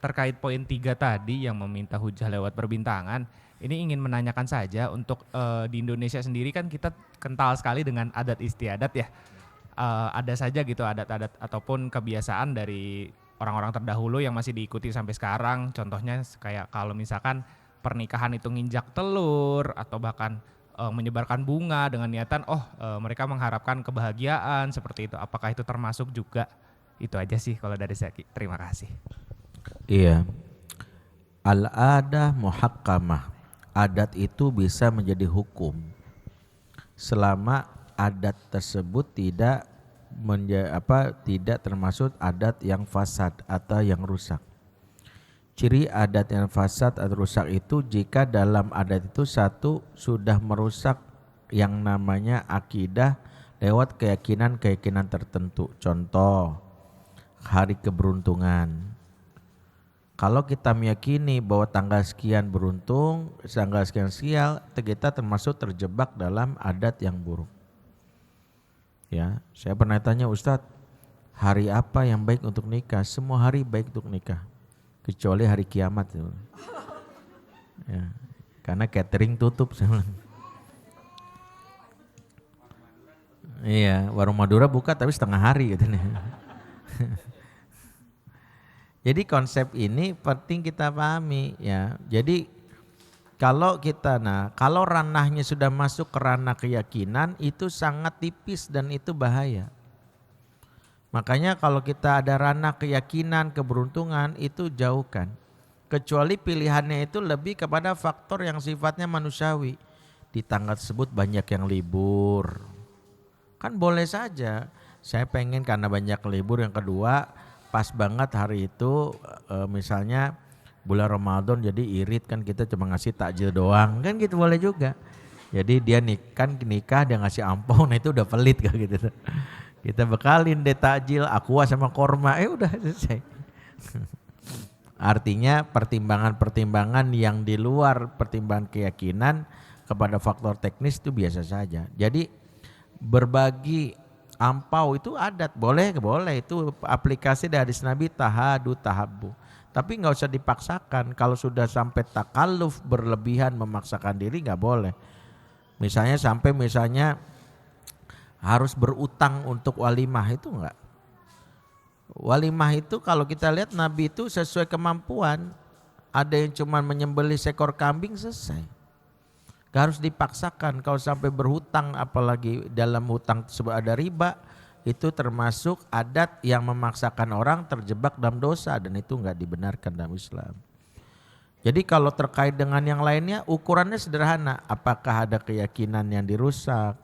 terkait poin 3 tadi yang meminta hujah lewat perbintangan, ini ingin menanyakan saja untuk di Indonesia sendiri kan kita kental sekali dengan adat istiadat ya. Ada saja gitu adat-adat ataupun kebiasaan dari orang-orang terdahulu yang masih diikuti sampai sekarang. Contohnya kayak kalau misalkan pernikahan itu nginjak telur atau bahkan menyebarkan bunga dengan niatan mereka mengharapkan kebahagiaan seperti itu. Apakah itu termasuk juga? Itu aja sih kalau dari Zaki. Terima kasih. Iya. Al-adah muhakkamah. Adat itu bisa menjadi hukum selama adat tersebut tidak termasuk adat yang fasad atau yang rusak. Ciri adat yang fasad atau rusak itu jika dalam adat itu satu sudah merusak yang namanya akidah lewat keyakinan-keyakinan tertentu. Contoh, hari keberuntungan. Kalau kita meyakini bahwa tanggal sekian beruntung, tanggal sekian sial, kita termasuk terjebak dalam adat yang buruk. Ya, saya pernah tanya Ustadz, hari apa yang baik untuk nikah? Semua hari baik untuk nikah. Kecuali hari kiamat ya, karena catering tutup. Iya, warung Madura buka tapi setengah hari gitu nih. Jadi konsep ini penting kita pahami ya. Jadi kalau ranahnya sudah masuk ke ranah keyakinan itu sangat tipis dan itu bahaya. Makanya kalau kita ada ranah keyakinan, keberuntungan itu jauhkan. Kecuali pilihannya itu lebih kepada faktor yang sifatnya manusiawi. Di tanggal tersebut banyak yang libur. Kan boleh saja. Saya pengen karena banyak libur. Yang kedua pas banget hari itu misalnya bulan Ramadan jadi irit kan kita cuma ngasih takjil doang. Kan gitu boleh juga. Jadi dia nikah dia ngasih ampau, nah itu udah pelit kan gitu. Kita bekalin deh takjil, aqua sama korma, udah selesai. Artinya pertimbangan-pertimbangan yang di luar pertimbangan keyakinan kepada faktor teknis itu biasa saja. Jadi berbagi ampau itu adat, boleh itu aplikasi dari hadis Nabi tahadu tahabbu. Tapi nggak usah dipaksakan, kalau sudah sampai takalluf berlebihan memaksakan diri nggak boleh. Misalnya harus berutang untuk walimah itu enggak. Walimah itu kalau kita lihat Nabi itu sesuai kemampuan. Ada yang cuma menyembelih seekor kambing selesai. Gak harus dipaksakan. Kalau sampai berhutang apalagi dalam hutang tersebut ada riba, itu termasuk adat yang memaksakan orang terjebak dalam dosa dan itu enggak dibenarkan dalam Islam. Jadi kalau terkait dengan yang lainnya ukurannya sederhana. Apakah ada keyakinan yang dirusak?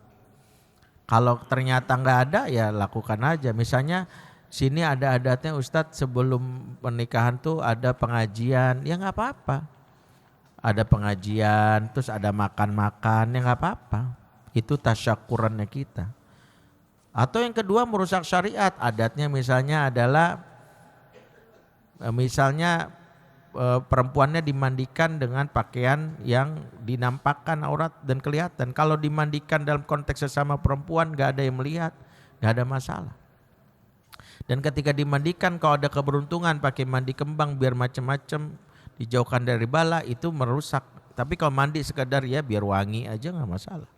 Kalau ternyata nggak ada ya lakukan aja. Misalnya sini ada adatnya Ustadz sebelum pernikahan tuh ada pengajian, ya nggak apa-apa. Ada pengajian, terus ada makan-makan, ya nggak apa-apa. Itu tasyakurannya kita. Atau yang kedua merusak syariat, adatnya misalnya adalah perempuannya dimandikan dengan pakaian yang dinampakkan aurat dan kelihatan. Kalau dimandikan dalam konteks sesama perempuan gak ada yang melihat, gak ada masalah. Dan ketika dimandikan kalau ada keberuntungan pakai mandi kembang biar macam-macam dijauhkan dari bala itu merusak. Tapi kalau mandi sekedar ya biar wangi aja gak masalah.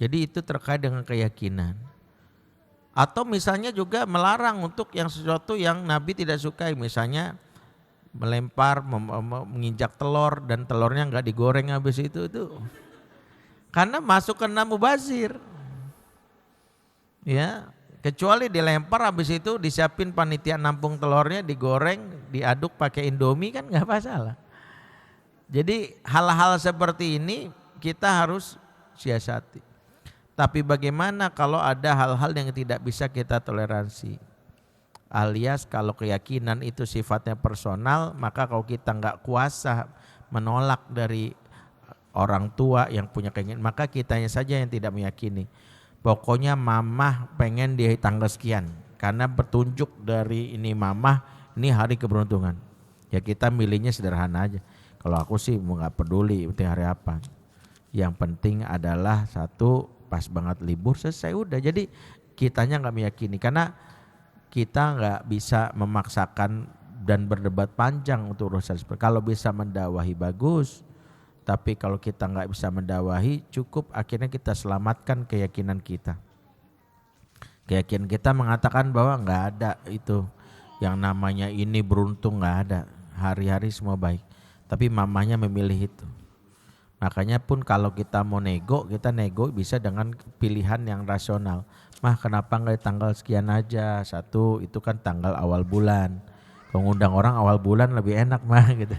Jadi itu terkait dengan keyakinan. Atau misalnya juga melarang untuk yang sesuatu yang Nabi tidak sukai, misalnya melempar, menginjak telur dan telurnya nggak digoreng habis itu karena masuk ke mubazir ya, kecuali dilempar habis itu disiapin panitia nampung telurnya digoreng diaduk pakai indomie kan nggak masalah. Jadi hal-hal seperti ini kita harus siasati. Tapi bagaimana kalau ada hal-hal yang tidak bisa kita toleransi? Alias kalau keyakinan itu sifatnya personal, maka kalau kita nggak kuasa menolak dari orang tua yang punya keinginan, maka kitanya saja yang tidak meyakini. Pokoknya mamah pengen di tanggal sekian, karena petunjuk dari ini mamah, ini hari keberuntungan. Ya kita milihnya sederhana aja. Kalau aku sih nggak peduli penting hari apa. Yang penting adalah satu, pas banget libur selesai udah. Jadi kitanya nggak meyakini, karena kita nggak bisa memaksakan dan berdebat panjang untuk urusan seperti. Kalau bisa mendakwahi bagus, tapi kalau kita nggak bisa mendakwahi, cukup akhirnya kita selamatkan keyakinan kita. Keyakinan kita mengatakan bahwa nggak ada itu yang namanya ini beruntung, nggak ada. Hari-hari semua baik. Tapi mamanya memilih itu. Makanya pun kalau kita mau nego, kita nego bisa dengan pilihan yang rasional. Mah kenapa nggak tanggal sekian aja? Satu, itu kan tanggal awal bulan. Kalau ngundang orang awal bulan lebih enak mah gitu.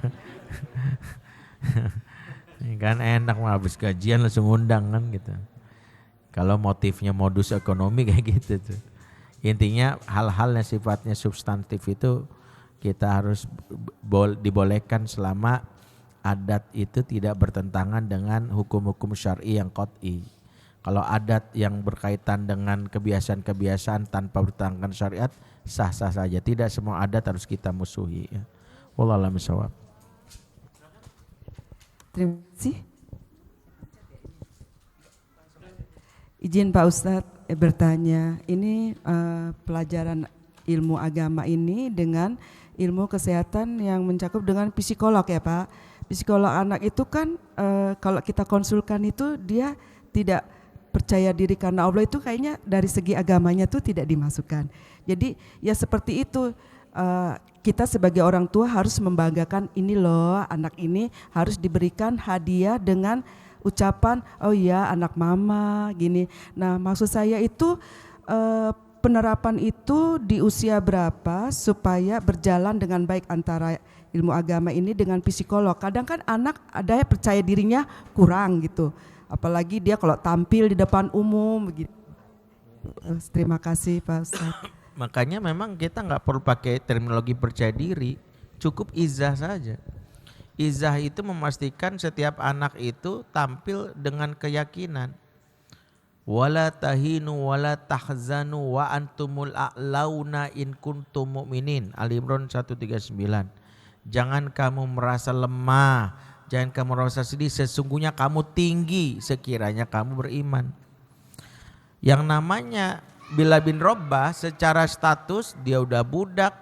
Kan enak mah habis gajian langsung ngundang kan gitu. Kalau motifnya modus ekonomi kayak gitu tuh. Intinya hal-hal yang sifatnya substantif itu kita harus dibolehkan selama adat itu tidak bertentangan dengan hukum-hukum syar'i yang qat'i. Kalau adat yang berkaitan dengan kebiasaan-kebiasaan tanpa bertentangan syariat, sah-sah saja. Tidak semua adat harus kita musuhi. Ya. Wallahu a'lam bishawab. Terima kasih. Izin Pak Ustadz bertanya, ini pelajaran ilmu agama ini dengan ilmu kesehatan yang mencakup dengan psikolog ya Pak. Psikolog anak itu kan kalau kita konsulkan itu dia tidak percaya diri karena Allah, itu kayaknya dari segi agamanya tuh tidak dimasukkan. Jadi ya seperti itu, kita sebagai orang tua harus membanggakan ini loh, anak ini harus diberikan hadiah dengan ucapan oh iya anak mama gini. Nah maksud saya itu penerapan itu di usia berapa supaya berjalan dengan baik antara ilmu agama ini dengan psikolog. Kadang kan anak ada yang percaya dirinya kurang gitu, apalagi dia kalau tampil di depan umum begitu. Terima kasih Pak Ustadz. Makanya memang kita nggak perlu pakai terminologi percaya diri, cukup izah saja. Izah itu memastikan setiap anak itu tampil dengan keyakinan. Wala tahinu wala tahzanu wa antumul a'launa in kuntum mu'minin. Ali Imran 139. Jangan kamu merasa lemah, jangan kamu merasa sedih, sesungguhnya kamu tinggi sekiranya kamu beriman. Yang namanya Bilal bin Rabbah secara status dia udah budak,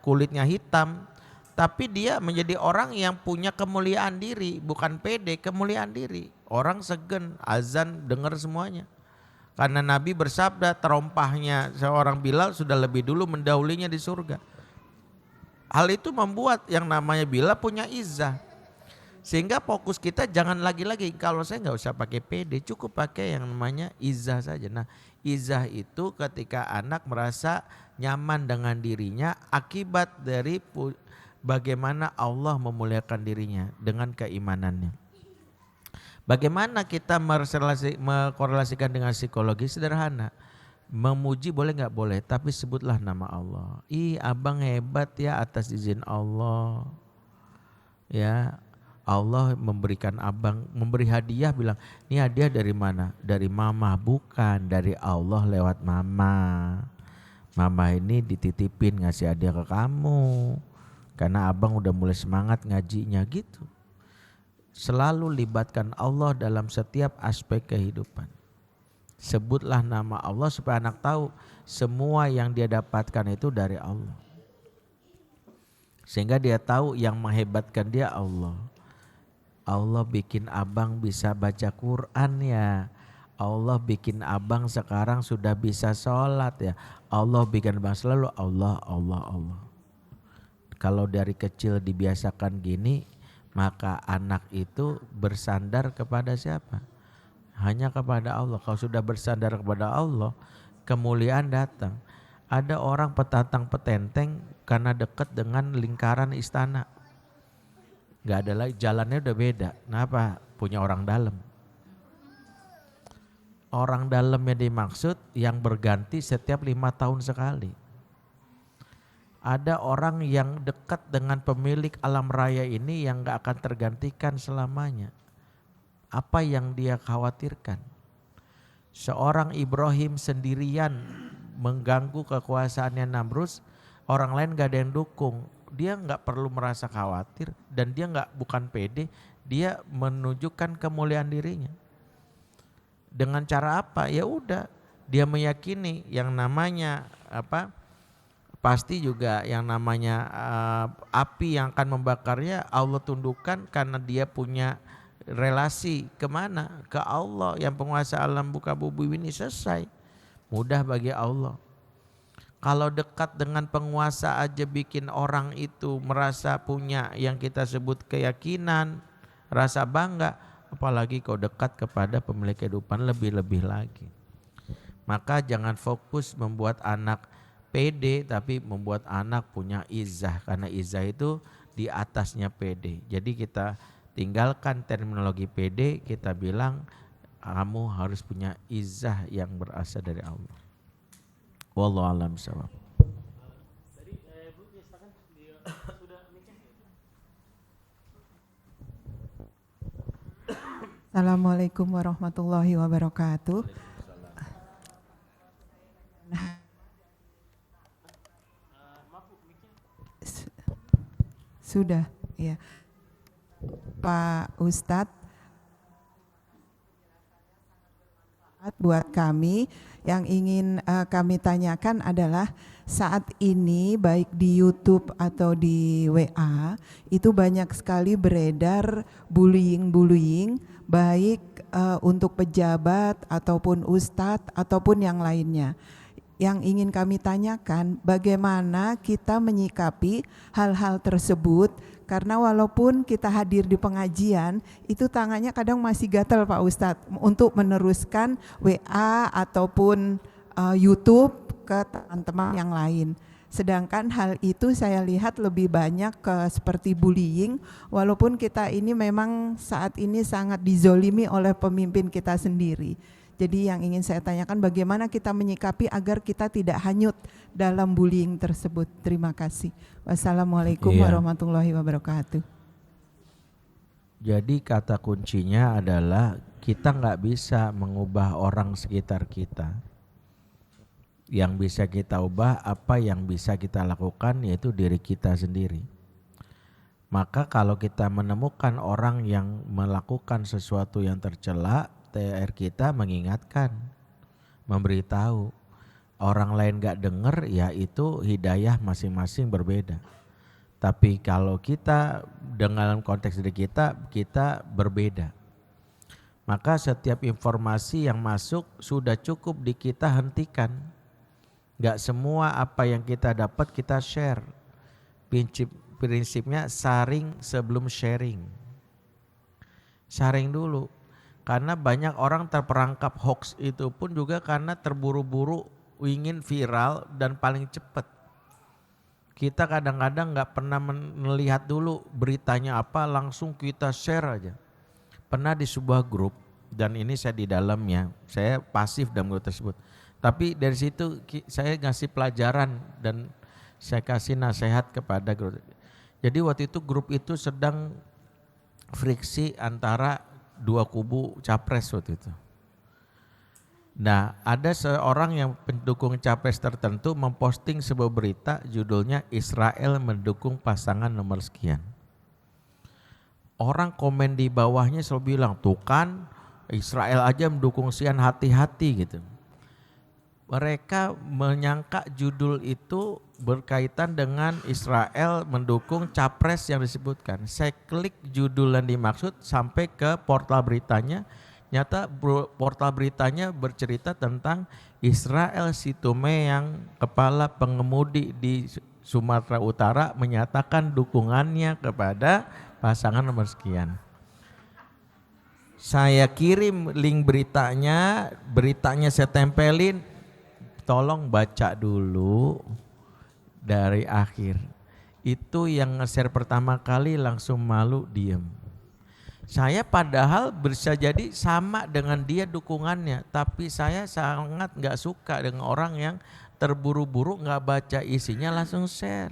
kulitnya hitam, tapi dia menjadi orang yang punya kemuliaan diri, bukan pede, kemuliaan diri. Orang segen, azan dengar semuanya. Karena Nabi bersabda terompahnya seorang Bilal sudah lebih dulu mendahulinya di surga. Hal itu membuat yang namanya Bilal punya izzah. Sehingga fokus kita jangan lagi-lagi, kalau saya nggak usah pakai pede, cukup pakai yang namanya izzah saja. Nah izzah itu ketika anak merasa nyaman dengan dirinya akibat dari bagaimana Allah memuliakan dirinya dengan keimanannya. Bagaimana kita mengkorelasikan dengan psikologi? Sederhana. Memuji boleh nggak boleh, tapi sebutlah nama Allah. Ih abang hebat ya atas izin Allah. Ya Allah memberikan abang, memberi hadiah, bilang ini hadiah dari mana? Dari mama, bukan dari Allah lewat mama. Mama ini dititipin ngasih hadiah ke kamu. Karena abang udah mulai semangat ngajinya gitu. Selalu libatkan Allah dalam setiap aspek kehidupan. Sebutlah nama Allah supaya anak tahu semua yang dia dapatkan itu dari Allah. Sehingga dia tahu yang menghebatkan dia Allah. Allah bikin abang bisa baca Quran ya. Allah bikin abang sekarang sudah bisa sholat ya. Allah bikin abang selalu Allah, Allah, Allah. Kalau dari kecil dibiasakan gini, maka anak itu bersandar kepada siapa? Hanya kepada Allah. Kalau sudah bersandar kepada Allah, kemuliaan datang. Ada orang petatang petenteng karena dekat dengan lingkaran istana. Gak ada lagi, jalannya udah beda. Kenapa? Punya orang dalam. Orang dalamnya dimaksud yang berganti setiap 5 tahun sekali. Ada orang yang dekat dengan pemilik alam raya ini yang gak akan tergantikan selamanya. Apa yang dia khawatirkan? Seorang Ibrahim sendirian mengganggu kekuasaannya Namrus, orang lain gak ada yang dukung. Dia gak perlu merasa khawatir dan dia bukan pede, dia menunjukkan kemuliaan dirinya. Dengan cara apa? Ya udah, dia meyakini yang namanya pasti juga yang namanya api yang akan membakarnya Allah tundukkan karena dia punya relasi kemana? Ke Allah yang penguasa alam buka bumi ini. Selesai, mudah bagi Allah. Kalau dekat dengan penguasa aja bikin orang itu merasa punya yang kita sebut keyakinan, rasa bangga, apalagi kau dekat kepada pemilik kehidupan lebih-lebih lagi. Maka jangan fokus membuat anak pede, tapi membuat anak punya izah, karena izah itu di atasnya pede. Jadi kita tinggalkan terminologi pede, kita bilang kamu harus punya izah yang berasal dari Allah. Wallahu a'lam bishawab. Assalamualaikum warahmatullahi wabarakatuh. Sudah, ya. Pak Ustadz, buat kami yang ingin kami tanyakan adalah saat ini baik di YouTube atau di WA itu banyak sekali beredar bullying baik untuk pejabat ataupun ustadz ataupun yang lainnya. Yang ingin kami tanyakan bagaimana kita menyikapi hal-hal tersebut, karena walaupun kita hadir di pengajian itu tangannya kadang masih gatal Pak Ustadz untuk meneruskan WA ataupun YouTube ke teman-teman yang lain. Sedangkan hal itu saya lihat lebih banyak ke seperti bullying, walaupun kita ini memang saat ini sangat dizolimi oleh pemimpin kita sendiri. Jadi yang ingin saya tanyakan bagaimana kita menyikapi agar kita tidak hanyut dalam bullying tersebut. Terima kasih. Wassalamualaikum warahmatullahi wabarakatuh. Jadi kata kuncinya adalah kita nggak bisa mengubah orang sekitar kita. Yang bisa kita ubah, apa yang bisa kita lakukan yaitu diri kita sendiri. Maka kalau kita menemukan orang yang melakukan sesuatu yang tercela, TR kita mengingatkan, memberitahu. Orang lain gak dengar, ya itu hidayah masing-masing berbeda. Tapi kalau kita dengan konteks diri kita berbeda. Maka setiap informasi yang masuk sudah cukup di kita hentikan. Gak semua apa yang kita dapat kita share. Prinsipnya saring sebelum sharing. Sharing dulu. Karena banyak orang terperangkap hoax itu pun juga karena terburu-buru ingin viral dan paling cepat. Kita kadang-kadang gak pernah melihat dulu beritanya apa, langsung kita share aja. Pernah di sebuah grup, dan ini saya di dalamnya, saya pasif dalam grup tersebut. Tapi dari situ saya ngasih pelajaran dan saya kasih nasihat kepada grup. Jadi waktu itu grup itu sedang friksi antara dua kubu capres waktu itu. Nah, ada seorang yang pendukung capres tertentu memposting sebuah berita judulnya Israel mendukung pasangan nomor sekian. Orang komen di bawahnya selalu bilang, tuh kan Israel aja mendukung sekian, hati-hati gitu. Mereka menyangka judul itu berkaitan dengan Israel mendukung capres yang disebutkan. Saya klik judul yang dimaksud sampai ke portal beritanya. Nyata portal beritanya bercerita tentang Israel Situme yang kepala pengemudi di Sumatera Utara menyatakan dukungannya kepada pasangan nomor sekian. Saya kirim link beritanya saya tempelin. Tolong baca dulu dari akhir. Itu yang nge-share pertama kali langsung malu diem. Saya padahal bisa jadi sama dengan dia dukungannya, tapi saya sangat nggak suka dengan orang yang terburu-buru nggak baca isinya langsung share.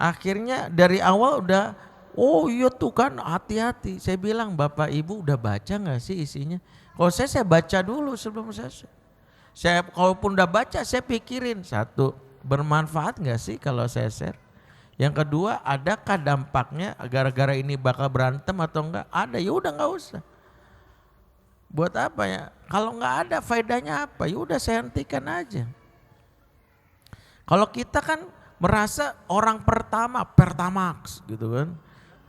Akhirnya dari awal udah, oh iya tuh kan hati-hati. Saya bilang Bapak Ibu udah baca nggak sih isinya? Kalau saya baca dulu sebelum saya share. Saya kalaupun udah baca saya pikirin, satu, bermanfaat nggak sih kalau saya share? Yang kedua, adakah dampaknya gara-gara ini bakal berantem atau enggak? Ada, ya udah nggak usah. Buat apa ya? Kalau nggak ada faedahnya apa? Ya udah saya hentikan aja. Kalau kita kan merasa orang pertamax gitu kan.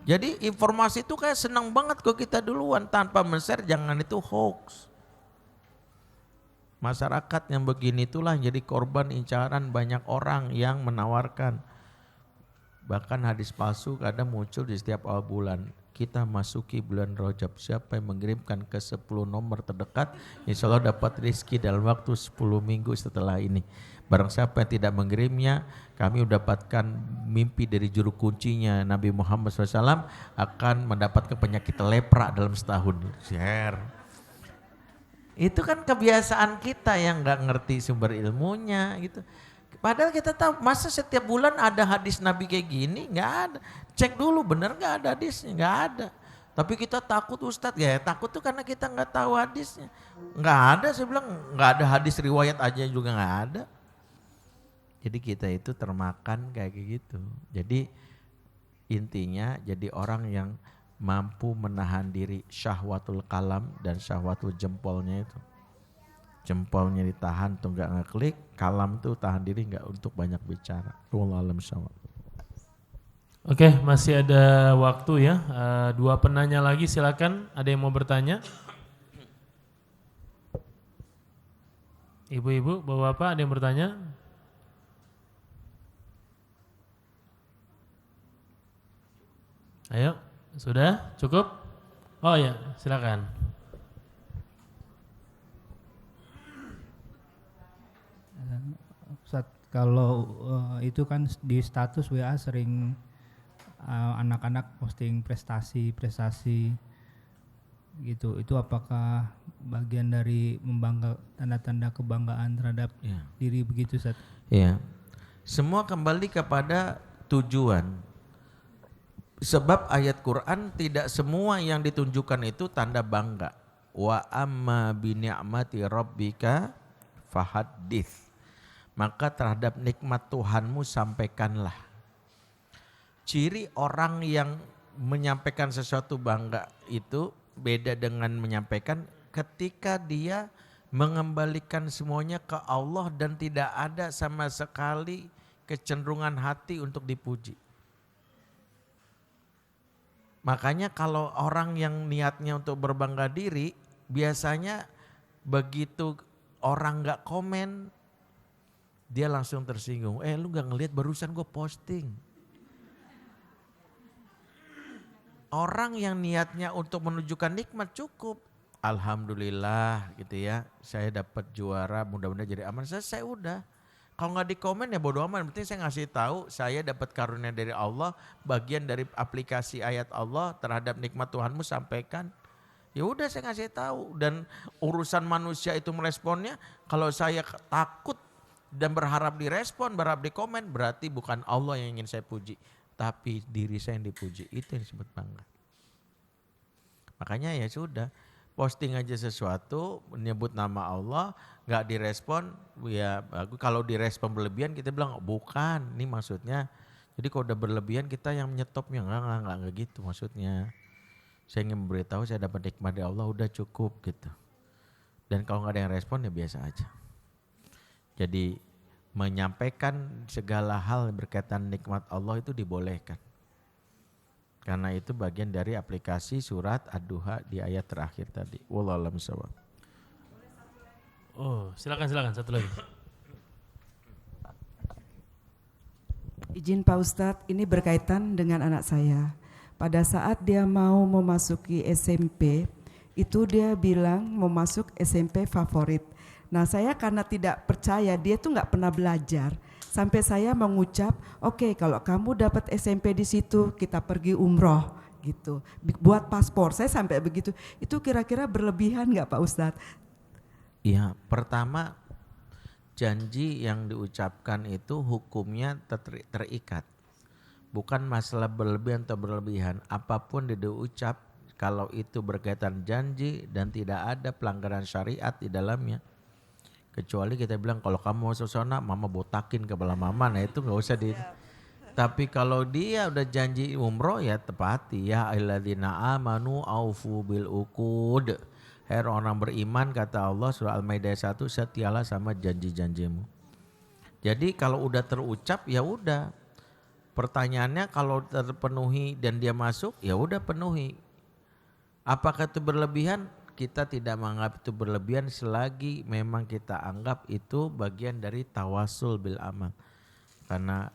Jadi informasi itu kayak senang banget kok kita duluan tanpa men-share, jangan itu hoax. Masyarakat yang begini itulah jadi korban incaran banyak orang yang menawarkan. Bahkan hadis palsu kadang muncul di setiap awal bulan. Kita masuki bulan Rajab, siapa yang mengirimkan ke 10 nomor terdekat, insya Allah dapat rezeki dalam waktu 10 minggu setelah ini. Barang siapa yang tidak mengirimnya, kami mendapatkan mimpi dari juru kuncinya Nabi Muhammad SAW akan mendapatkan penyakit lepra dalam setahun. Share. Itu kan kebiasaan kita yang nggak ngerti sumber ilmunya gitu. Padahal kita tahu, masa setiap bulan ada hadis Nabi kayak gini? Nggak ada. Cek dulu bener nggak ada hadisnya? Nggak ada. Tapi kita takut Ustadz, ya takut tuh karena kita nggak tahu hadisnya. Nggak ada, saya bilang nggak ada hadis riwayat aja juga nggak ada. Jadi kita itu termakan kayak gitu. Jadi intinya jadi orang yang mampu menahan diri syahwatul kalam dan syahwatul jempolnya itu. Jempolnya ditahan tuh nggak ngeklik, kalam tuh tahan diri nggak untuk banyak bicara. Wallahu a'lam bishawab. Oke, masih ada waktu ya. 2 penanya lagi silakan. Ada yang mau bertanya? Ibu-ibu, bapak-bapak ada yang bertanya? Ayo, sudah cukup? Oh ya, silakan. Ustaz, kalau itu kan di status WA sering anak-anak posting prestasi gitu. Itu apakah bagian dari tanda-tanda kebanggaan terhadap diri begitu, Ustaz? Iya. Semua kembali kepada tujuan. Sebab ayat Quran tidak semua yang ditunjukkan itu tanda bangga. Wa amma bi ni'mati rabbika fahaddits. Maka terhadap nikmat Tuhanmu sampaikanlah. Ciri orang yang menyampaikan sesuatu bangga itu beda dengan menyampaikan ketika dia mengembalikan semuanya ke Allah dan tidak ada sama sekali kecenderungan hati untuk dipuji. Makanya kalau orang yang niatnya untuk berbangga diri, biasanya begitu orang gak komen, dia langsung tersinggung. Lu gak ngelihat barusan gue posting. Orang yang niatnya untuk menunjukkan nikmat cukup. Alhamdulillah gitu ya, saya dapat juara, mudah-mudahan jadi aman. Saya udah. Kalau nggak di komen ya bodo amat, penting saya ngasih tahu saya dapat karunia dari Allah, bagian dari aplikasi ayat Allah terhadap nikmat Tuhanmu sampaikan. Ya udah saya ngasih tahu, dan urusan manusia itu meresponnya, kalau saya takut dan berharap direspon, berharap di komen, berarti bukan Allah yang ingin saya puji, tapi diri saya yang dipuji. Itu yang disebut bangga. Makanya ya sudah, posting aja sesuatu, menyebut nama Allah, gak direspon, ya kalau direspon berlebihan kita bilang bukan, ini maksudnya. Jadi kalau udah berlebihan kita yang menyetopnya, enggak gitu maksudnya. Saya ingin memberitahu saya dapat nikmat dari Allah, udah cukup gitu. Dan kalau gak ada yang respon ya biasa aja. Jadi menyampaikan segala hal berkaitan nikmat Allah itu dibolehkan. Karena itu bagian dari aplikasi surat Ad-Duha di ayat terakhir tadi. Wallahu a'lam bishawab. Oh, silakan satu lagi. Izin Pak Ustadz, ini berkaitan dengan anak saya. Pada saat dia mau memasuki SMP, itu dia bilang mau masuk SMP favorit. Nah saya karena tidak percaya, dia tuh nggak pernah belajar. Sampai saya mengucap, oke, kalau kamu dapat SMP di situ, kita pergi umroh. gitu. Buat paspor, saya sampai begitu. Itu kira-kira berlebihan nggak Pak Ustadz? Iya, pertama janji yang diucapkan itu hukumnya terikat. Bukan masalah berlebihan atau berlebihan. Apapun diucap, kalau itu berkaitan janji dan tidak ada pelanggaran syariat di dalamnya. Kecuali kita bilang kalau kamu mau sesona, mama botakin kepala mama, nah itu nggak usah di. Tapi kalau dia udah janji umroh ya tepati, ya ayyuhalladzina amanu aufu bil uqud. Hai orang beriman, kata Allah surah Al-Maidah 1, setialah sama janji-janjimu. Jadi kalau udah terucap ya udah. Pertanyaannya kalau terpenuhi dan dia masuk ya udah penuhi. Apakah itu berlebihan? Kita tidak menganggap itu berlebihan selagi memang kita anggap itu bagian dari tawasul bil amal. Karena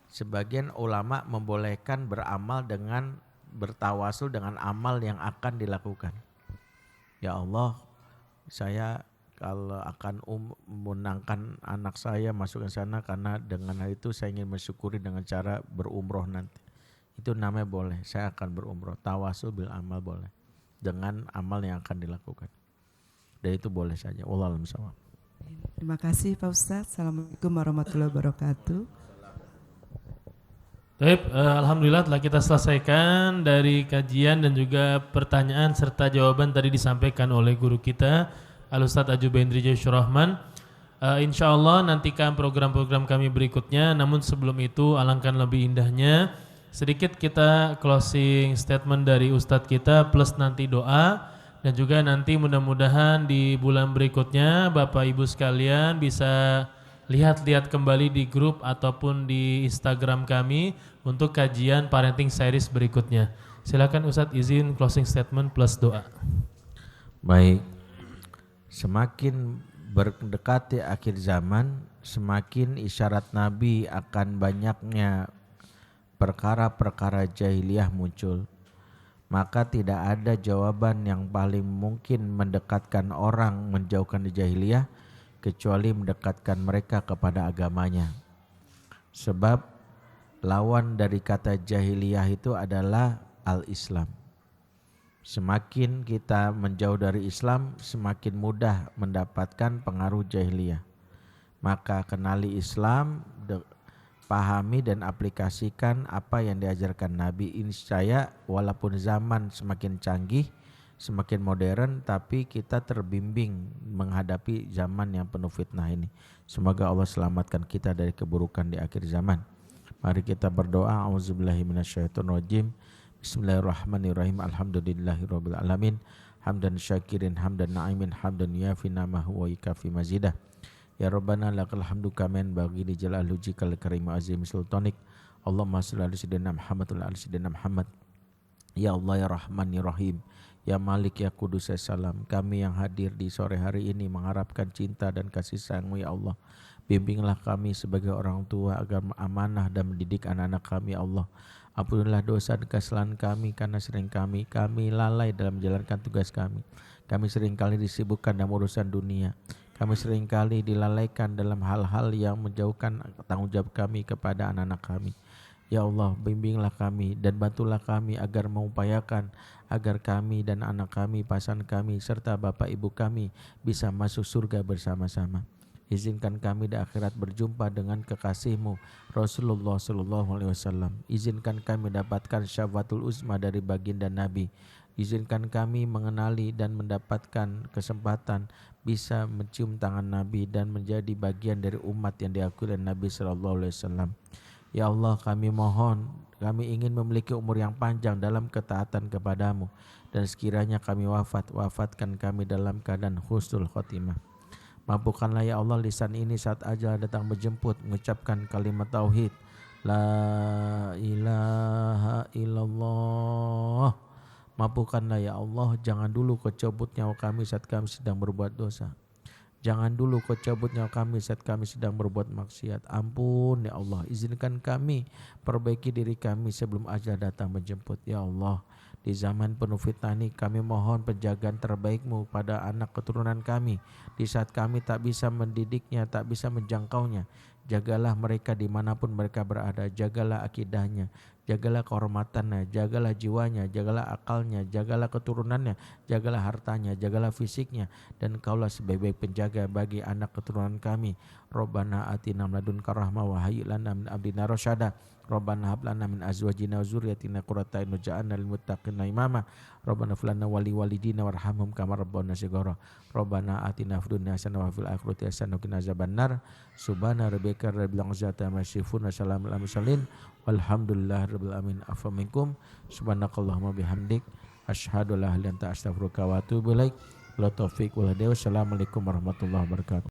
sebagian ulama membolehkan beramal dengan bertawasul dengan amal yang akan dilakukan. Ya Allah, saya kalau akan memenangkan anak saya masuk ke sana karena dengan hal itu saya ingin mensyukuri dengan cara berumroh nanti. Itu namanya boleh, saya akan berumroh. Tawasul bil amal boleh. Dengan amal yang akan dilakukan. Dan itu boleh saja. Wallahu a'lam bishawab. Terima kasih Pak Ustadz. Assalamualaikum warahmatullahi wabarakatuh. Baik, alhamdulillah telah kita selesaikan dari kajian dan juga pertanyaan serta jawaban tadi disampaikan oleh guru kita Al-Ustadz Ajubaindri Jayusrahman. Insyaallah nantikan program-program kami berikutnya. Namun sebelum itu alangkah lebih indahnya sedikit kita closing statement dari Ustadz kita plus nanti doa, dan juga nanti mudah-mudahan di bulan berikutnya Bapak Ibu sekalian bisa lihat-lihat kembali di grup ataupun di Instagram kami untuk kajian parenting series berikutnya. Silakan Ustadz izin closing statement plus doa. Baik, semakin berdekati akhir zaman, semakin isyarat Nabi akan banyaknya perkara-perkara jahiliyah muncul. Maka tidak ada jawaban yang paling mungkin mendekatkan orang menjauhkan jahiliyah kecuali mendekatkan mereka kepada agamanya. Sebab lawan dari kata jahiliyah itu adalah al-Islam. Semakin kita menjauh dari Islam, semakin mudah mendapatkan pengaruh jahiliyah. Maka kenali Islam, pahami dan aplikasikan apa yang diajarkan Nabi. Insya walaupun zaman semakin canggih, semakin modern, tapi kita terbimbing menghadapi zaman yang penuh fitnah ini. Semoga Allah selamatkan kita dari keburukan di akhir zaman. Mari kita berdoa. A'udzubillahi minasyaitonirrajim. Bismillahirrahmanirrahim. Alhamdulillahirabbil alamin. Hamdan syakirin, hamdan na'imin, hamdan yafi namahu wa yakafi mazidah. Ya Rabbana lakal hamdu kamen bagi di jalal hujikal karim azim sultanik. Allahumma salli ala sayyidina Muhammad wa ala sayyidina Muhammad. Ya Allah ya Rahman ya Rahim, ya Malik ya Kudus ya Salam. Kami yang hadir di sore hari ini mengharapkan cinta dan kasih sayang-Mu ya Allah. Bimbinglah kami sebagai orang tua agar amanah dan mendidik anak-anak kami ya Allah. Ampunilah dosa dan kesalahan kami karena sering kami lalai dalam menjalankan tugas kami. Kami seringkali disibukkan dalam urusan dunia. Kami seringkali dilalaikan dalam hal-hal yang menjauhkan tanggung jawab kami kepada anak-anak kami. Ya Allah, bimbinglah kami dan bantulah kami agar mengupayakan agar kami dan anak kami, pasangan kami, serta bapak ibu kami bisa masuk surga bersama-sama. Izinkan kami di akhirat berjumpa dengan kekasih-Mu Rasulullah SAW. Izinkan kami dapatkan syafaatul uzma dari baginda Nabi. Izinkan kami mengenali dan mendapatkan kesempatan bisa mencium tangan Nabi dan menjadi bagian dari umat yang diakui oleh Nabi SAW. Ya Allah, kami mohon, kami ingin memiliki umur yang panjang dalam ketaatan kepadamu, dan sekiranya kami wafatkan kami dalam keadaan husnul khotimah. Mampukanlah ya Allah lisan ini saat ajal datang menjemput mengucapkan kalimat tauhid la ilaha illallah. Mampukanlah ya Allah, jangan dulu kau cabut nyawa kami saat kami sedang berbuat dosa. Jangan dulu kau cabut nyawa kami saat kami sedang berbuat maksiat. Ampun ya Allah, izinkan kami perbaiki diri kami sebelum ajal datang menjemput. Ya Allah, di zaman penuh fitnah ini kami mohon penjagaan terbaik-Mu pada anak keturunan kami. Di saat kami tak bisa mendidiknya, tak bisa menjangkaunya, jagalah mereka dimanapun mereka berada. Jagalah akidahnya, jagalah kehormatannya, jagalah jiwanya, jagalah akalnya, jagalah keturunannya, jagalah hartanya, jagalah fisiknya, dan Engkaulah sebaik-baik penjaga bagi anak keturunan kami. Rabbana atina min ladunka rahmah wa hayyi lana min amrina rasyada. Rabbana hab lana min azwajina wa dzurriyyatina qurrata a'yun waj'alna lil muttaqina imama. Rabbana fil lana wa liwalidina warhamhum kama rabbana shighara. Rabbana atina fid dunya hasanah wa fil akhirati hasanah wa qina azabannar. Subhana rabbika rabbil izzati amma yasifun wa salamun alal mursalin walhamdulillahirabbil alamin. Afa minkum subhanakallahumma bihamdik asyhadu an la ilaha illa anta astaghfiruka wa atubu ilaik. La taufiq wal hidayah. Wassalamualaikum warahmatullahi wabarakatuh.